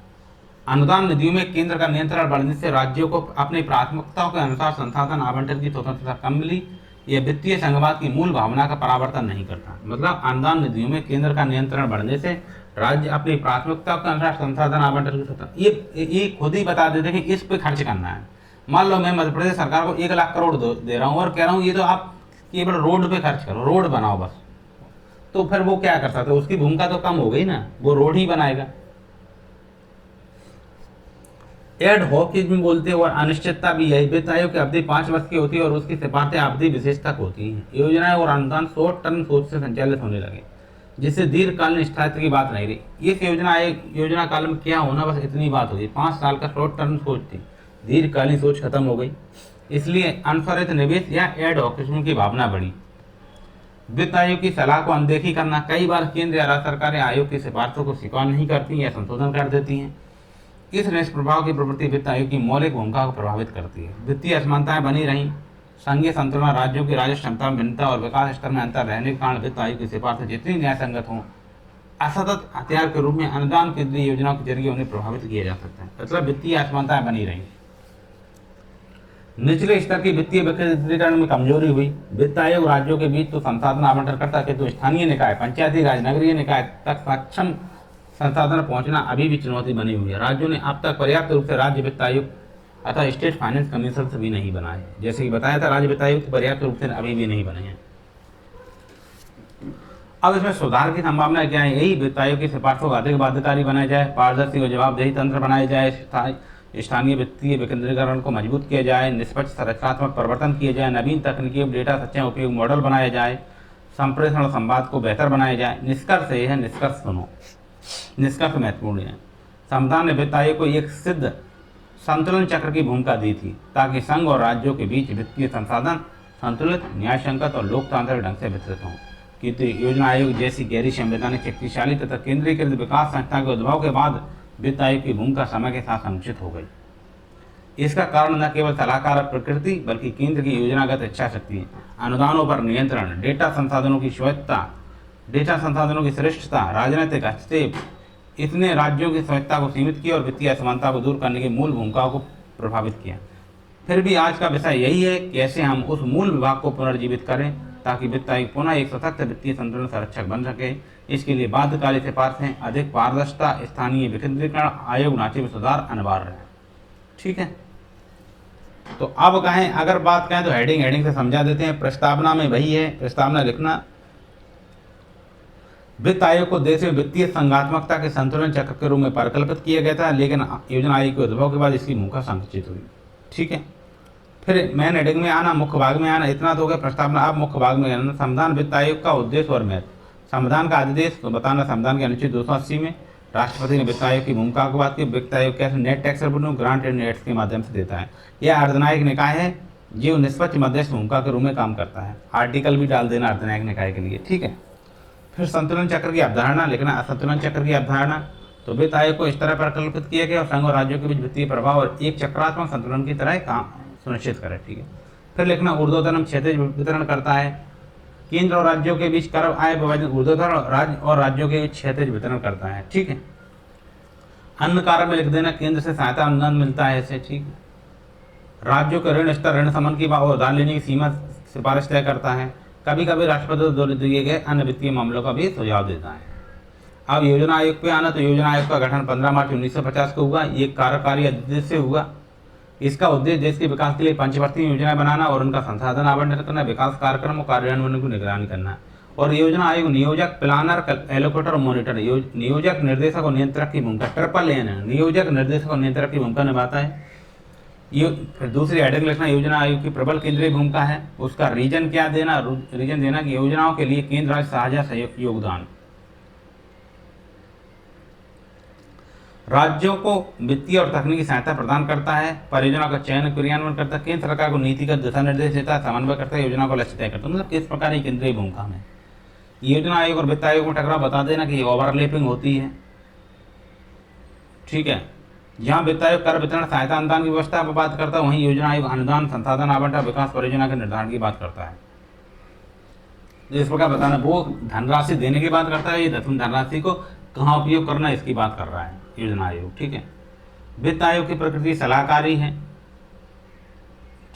अनुदान निधियों में केंद्र का नियंत्रण बढ़ने से राज्यों को अपनी प्राथमिकताओं के अनुसार संसाधन आवंटन की स्वतंत्रता कम मिली। यह वित्तीय संघवाद की मूल भावना का परावर्तन नहीं करता। मतलब अनुदान निधियों में केंद्र का नियंत्रण बढ़ने से राज्य अपनी प्राथमिकताओं के अनुसार संसाधन आवंटन की स्वतंत्रता, ये खुद ही बता देते हैं कि इस पे खर्च करना है। मान लो मैं मध्य प्रदेश सरकार को 1 लाख करोड़ दे रहा हूँ और कह रहा हूँ ये तो आप केवल रोड पे खर्च करो, रोड बनाओ बस, तो फिर वो क्या कर सकते, उसकी भूमिका तो कम हो गई ना, वो रोड ही बनाएगा। एड हॉकिज्म बोलते हैं और अनिश्चितता भी है। वित्त आयोग की अवधि 5 वर्ष की होती है और उसकी सिफारिशें अवधि विशेष तक होती हैं। योजनाएं और अनुदान शॉर्ट टर्म सोच से संचालित होने लगे, जिससे दीर्घकालीन स्थायित्व की बात नहीं रही। इस योजना काल में क्या होना, बस इतनी बात हुई। 5 साल का शॉर्ट टर्म सोच थी, दीर्घकालीन सोच खत्म हो गई, इसलिए अनवरत निवेश या एड हॉकिज्म की भावना बढ़ी। वित्त आयोग की सलाह को अनदेखी करना, कई बार केंद्र या राज्य सरकारें आयोग की सिफारिशों को स्वीकार नहीं करती या संशोधन कर देती हैं। इस निष्प्रभाव की प्रवृत्ति वित्त आयोग की मौलिक भूमिका को प्रभावित करती है। वित्तीय असमानताएं बनी रहीं, संघीय संतुलन, राज्यों की राजस्व क्षमता में भिन्नता और विकास स्तर में अंतर रहने के कारण वित्त आयोग की सिफारिशें जितनी न्यायसंगत हों, असतत हथियार के रूप में अनुदान केंद्रीय योजनाओं के जरिए उन्हें प्रभावित किया जा सकता है। मतलब वित्तीय असमानताएं बनी रहीं। निचले स्तर की वित्तीय विकेंद्रीकरण में कमजोरी हुई। वित्त आयोग राज्यों के बीच तो संसाधन आवंटन करता है, तो स्थानीय निकाय, पंचायती राज, नगरीय निकाय तक सक्षम संसाधन पहुंचना अभी भी चुनौती बनी हुई है। राज्यों ने अब तक पर्याप्त रूप से राज्य वित्त आयोग अतः स्टेट फाइनेंस कमीशन भी नहीं बनाए। जैसे कि बताया था, राज्य वित्त आयोग पर्याप्त रूप से अभी भी नहीं बने हैं। अब इसमें सुधार की संभावना क्या है? यही वित्त आयोग की सिफारिशों को अधिक बाध्यकारी बनाया जाए, पारदर्शी और जवाबदेही तंत्र बनाए जाए, स्थानीय वित्तीय विकेंद्रीकरण को मजबूत किया जाए, निष्पक्ष संरचनात्मक परिवर्तन किए जाए, नवीन तकनीकी डेटा सच्चा उपयोग मॉडल बनाया जाए, संप्रेषण और संवाद को बेहतर बनाया जाए। निष्कर्ष यह है, निष्कर्ष सुनो, निष्कर्ष महत्वपूर्ण है। संविधान ने वित्त आयोग को एक सिद्ध संतुलन चक्र की भूमिका दी थी, ताकि संघ और राज्यों के बीच वित्तीय संसाधन संतुलित, न्यायसंगत और लोकतांत्रिक ढंग से वितरित हों। किंतु योजना आयोग जैसी गहरी संवैधानिक, शक्तिशाली तथा केंद्रीकृत विकास संस्था के उद्भव के बाद वित्त आयोग की भूमिका समय के साथ संकुचित हो गई। इसका कारण न केवल सलाहकार प्रकृति बल्कि केंद्र की योजनागत इच्छा शक्ति, अनुदानों पर नियंत्रण, डेटा संसाधनों की स्वायत्तता, डेटा संसाधनों की श्रेष्ठता, राजनीतिक हस्तक्षेप, इसने राज्यों की स्वायत्तता को सीमित किया और वित्तीय असमानता को दूर करने की मूल भूमिकाओं को प्रभावित किया। फिर भी आज का विषय यही है, कैसे हम उस मूल विभाग को पुनर्जीवित करें ताकि वित्त आयोग पुनः एक सशक्त वित्तीय संतुलन संरक्षक बन सके। इसके लिए बाध्यकारी सिफारिशें, अधिक पारदर्शिता, स्थानीय विकेंद्रीकरण, आयोग ढांचे में सुधार अनिवार्य है। ठीक है, तो अब कहें, अगर बात कहें तो हेडिंग से समझा देते हैं। प्रस्तावना में वही है, प्रस्तावना लिखना, वित्त आयोग को देश में वित्तीय संघात्मकता के संतुलन चक्र के रूप में परिकल्पित किया गया था, लेकिन योजना आयोग के उद्भव के बाद इसकी भूमिका संकुचित हुई। ठीक है, फिर मेन हेडिंग में आना, मुख्य भाग में आना, इतना तो हो गया प्रस्तावना। अब मुख्य भाग में आना, संविधान वित्त आयोग का उद्देश्य और महत्व। संविधान का अधिदेश तो बताना, संविधान के अनुच्छेद 280 में राष्ट्रपति ने वित्त आयोग की भूमिका की बात की। वित्त आयोग कैसे net tax revenue, grant and nets के माध्यम से देता है। यह अर्धनायक निकाय है जो निष्पक्ष मध्यस्थ भूमिका के रूप में काम करता है। आर्टिकल भी डाल देना अर्धनायक निकाय के लिए। ठीक है, फिर संतुलन चक्र की अवधारणा लिखना। असंतुलन चक्र की अवधारणा, तो वित्त आयोग को इस तरह परिकल्पित किया गया और संघ और राज्यों के बीच वित्तीय प्रभाव और एक चक्रात्मक संतुलन की तरह काम सुनिश्चित करे। ठीक है, फिर लिखना, ऊर्ध्वतन क्षैतिज वितरण करता है। केंद्र और राज्यों के बीच कर आय विभाजन ऊर्ध्वतन, राज्य और राज्यों के बीच क्षैतिज वितरण करता है। ठीक है, अन्य कारक में लिख देना, केंद्र से सहायता अनुदान मिलता है ऐसे। ठीक है, राज्यों के ऋण स्तर, ऋण समन की और उधार लेने की सीमा सिफारिश तय करता है। कभी कभी राष्ट्रपति द्वारा दिए गए अन्य वित्तीय मामलों का भी सुझाव देता है। अब योजना आयोग पे आना, तो योजना आयोग का गठन 15 मार्च 1950 को हुआ। ये कार्यकारी अधिदेश से हुआ। इसका उद्देश्य देश के विकास के लिए पंचवर्षीय योजनाएं बनाना और उनका संसाधन आवंटन करना, विकास कार्यक्रम और कार्यान्वयन की निगरानी करना। और योजना आयोग नियोजक, प्लानर, एलोकेटर और मॉनिटर, नियोजक, निर्देशक और नियंत्रक की भूमिका, ट्रिपल एन है, नियोजक, निर्देशक और नियंत्रक की भूमिका निभाता है। ये फिर दूसरी हेडिंग लिखना, योजना आयोग की प्रबल केंद्रीय भूमिका है। उसका रीजन क्या देना, रीजन देना कि योजनाओं के लिए केंद्र राज्य साझा योगदान, राज्यों को वित्तीय और तकनीकी सहायता प्रदान करता है, परियोजना का चयन क्रियान्वयन करता है, केंद्र सरकार को नीतिगत दिशा निर्देश देता है, समन्वय करता है, योजना को लक्ष्य तय करता है। मतलब किस प्रकार की केंद्रीय भूमिका में योजना आयोग और वित्त आयोग में टकराव बता देना कि ओवरलैपिंग होती है। ठीक है, जहाँ वित्त आयोग कर वितरण, सहायता, अनुदान की व्यवस्था पर बात करता है, वहीं योजना आयोग अनुदान, संसाधन आवंटन, विकास परियोजना के निर्धारण की बात करता है। इस प्रकार बताना, वो धनराशि देने की बात करता है, ये धनराशि को कहाँ उपयोग करना इसकी बात कर रहा है योजना आयोग। ठीक है, वित्त आयोग की प्रकृति सलाहकारी है।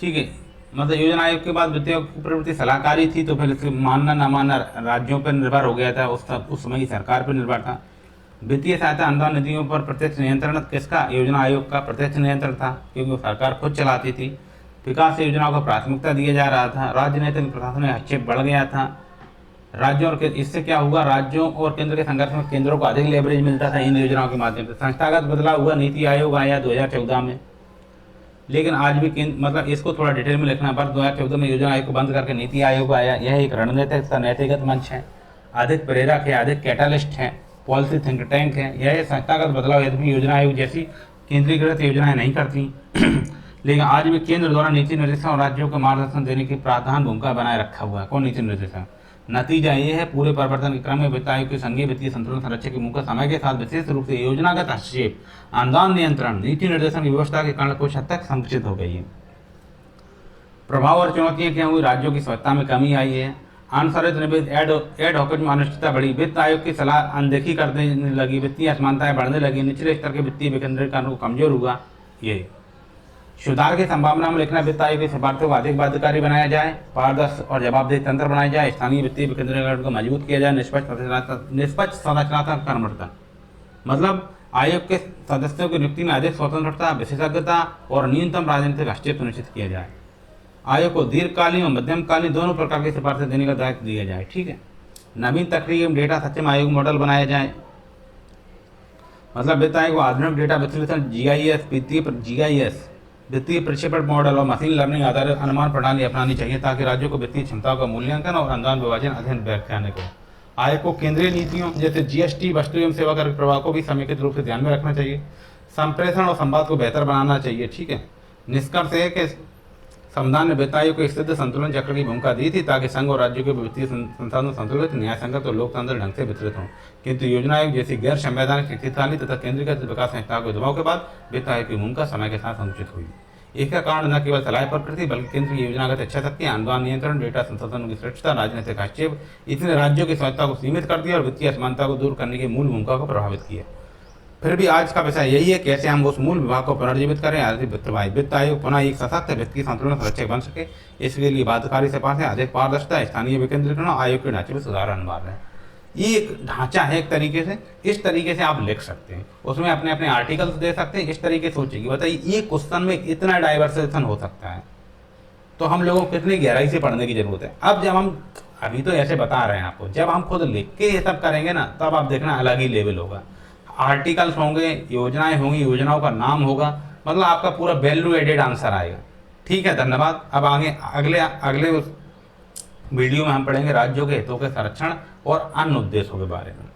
ठीक है, मतलब योजना आयोग के बाद वित्त आयोग की प्रवृत्ति सलाहकारी थी, तो फिर इसके मानना न मानना राज्यों पर निर्भर हो गया था, उस समय की सरकार पर निर्भर था। वित्तीय सहायता, अनुदान निधियों पर प्रत्यक्ष नियंत्रण किसका, योजना आयोग का प्रत्यक्ष नियंत्रण था, क्योंकि सरकार खुद चलाती थी। विकास योजनाओं को प्राथमिकता दिया जा रहा था। राजनीतिक प्रशासन में हस्तक्षेप बढ़ गया था। राज्यों और इससे क्या हुआ, राज्यों और केंद्र के संघर्ष में केंद्रों को अधिक लेवरेज मिलता था इन योजनाओं के माध्यम से। संस्थागत बदलाव हुआ, नीति आयोग आया 2014 में, लेकिन आज भी मतलब इसको थोड़ा डिटेल में लिखना पर 2014 में योजना आयोग को बंद करके नीति आयोग आया। यह एक रणनीतिक नीतिगत मंच है, अधिक प्रेरक है, अधिक कैटालिस्ट है, पॉलिसी थिंक टैंक है। यह संस्थागत बदलाव यद्यपि योजना आयोग जैसी केंद्रीकृत योजनाएं नहीं करती लेकिन आज भी केंद्र द्वारा नीति निर्देशन और राज्यों को मार्गदर्शन देने की प्रावधान भूमिका बनाए रखा हुआ है। कौन नीति निर्देशन? नतीजा ये है, पूरे परिवर्तन के क्रम में वित्त आयोग के संघीय वित्तीय संतुलन संरक्षण की भूमिका समय के साथ विशेष रूप से योजनागत हस्तक्षेप, अनुदान नियंत्रण, नीति निर्देशन की व्यवस्था के कारण कुछ हद तक संकुचित हो गई है। प्रभाव और चुनौतियां क्या हुई? राज्यों की स्वायत्ता में कमी आई है, अनसरित निवेश एड हॉकेज में अनिश्चितता बढ़ी, वित्त आयोग की सलाह अनदेखी करने लगी, वित्तीय असमानताएं बढ़ने लगी, निचले स्तर के वित्तीय विकेंद्रीकरण को कमजोर हुआ। ये सुधार की संभावना में लिखना, वित्त आयोग की सिफारिशों को अधिक बाध्यकारी बनाया जाए, पारदर्शी और जवाबदेही तंत्र बनाया जाए, स्थानीय वित्तीय विकेंद्रीकरण को मजबूत किया जाए, निष्पक्ष संरचनात्मक कर्मठता, मतलब आयोग के सदस्यों की नियुक्ति में अधिक स्वतंत्रता, विशेषज्ञता और न्यूनतम राजनीतिक हस्तक्षेप सुनिश्चित किया जाए। आयोग को दीर्घकालीन और मध्यमकालीन दोनों प्रकार की सिफारिशें देने का दायित्व दिया जाए। ठीक है। नवीन तकनीकी एवं डेटा सक्षम आयोग मॉडल बनाया जाए, मतलब वित्त आयोग को आधुनिक डेटा विश्लेषण जीआईएस वित्तीय प्रक्षेपण मॉडल और मशीन लर्निंग आधारित अनुमान प्रणाली अपनानी चाहिए ताकि राज्यों को वित्तीय क्षमताओं का मूल्यांकन और अनुदान विभाजन अध्ययन व्याख्यान को। आयोग को केंद्रीय नीतियों जैसे जीएसटी, वस्तु एवं सेवा कर प्रभाव को भी समेकित रूप से ध्यान में रखना चाहिए। संप्रेषण और संवाद को बेहतर बनाना चाहिए। ठीक है। निष्कर्ष है कि संविधान ने वित्त आयोग को एक सिद्ध संतुलन चक्र की भूमिका दी थी ताकि संघ और राज्यों के वित्तीय संसाधन संतुलित, न्यायसंगत और लोकतंत्र ढंग से वितरित हों। किंतु योजना आयोग जैसी गैर संवैधानिक, शक्तिशाली तथा केंद्रीकृत विकास संस्थाओं के दबाव के बाद वित्त आयोग की भूमिका समय के साथ संकुचित हुई। इसका कारण न केवल सलाह प्रकृति बल्कि केंद्र की योजनागत इच्छा शक्ति, अनुदान नियंत्रण, डेटा संसाधनों की श्रेष्ठता, राजनीतिक हस्तक्षेप, इसने राज्यों की स्वायत्ता को सीमित कर दिया और वित्तीय असमानता को दूर करने की मूल भूमिका को प्रभावित किया। फिर भी आज का विषय यही है, कैसे हम उस मूल विभाग को पुनर्जीवित करें, वित्त आयोग पुनः एक सशक्त वित्तीय संतुलन संरक्षक बन सके। इसके लिए बाध्यकारी सिफारिशें, अधिक पारदर्शिता, स्थानीय विकेंद्रीकरण, आयोग के ढांचे में सुधार अनिवार्य है। ये एक ढांचा है एक तरीके से, इस तरीके से आप लिख सकते हैं, उसमें अपने अपने आर्टिकल्स दे सकते हैं। इस तरीके से सोचिए, बताइए ये क्वेश्चन में इतना डाइवर्सेशन हो सकता है तो हम लोगों को कितनी गहराई से पढ़ने की जरूरत है। अब जब हम अभी तो ऐसे बता रहे हैं आपको, जब हम खुद लिख के ये सब करेंगे ना, तब आप देखना अलग ही लेवल होगा। आर्टिकल्स होंगे, योजनाएं होंगी, योजनाओं का नाम होगा, मतलब आपका पूरा वैल्यू एडेड आंसर आएगा। ठीक है, धन्यवाद। अब आगे अगले वीडियो में हम पढ़ेंगे राज्यों के हितों के संरक्षण और अन्य उद्देश्यों के बारे में।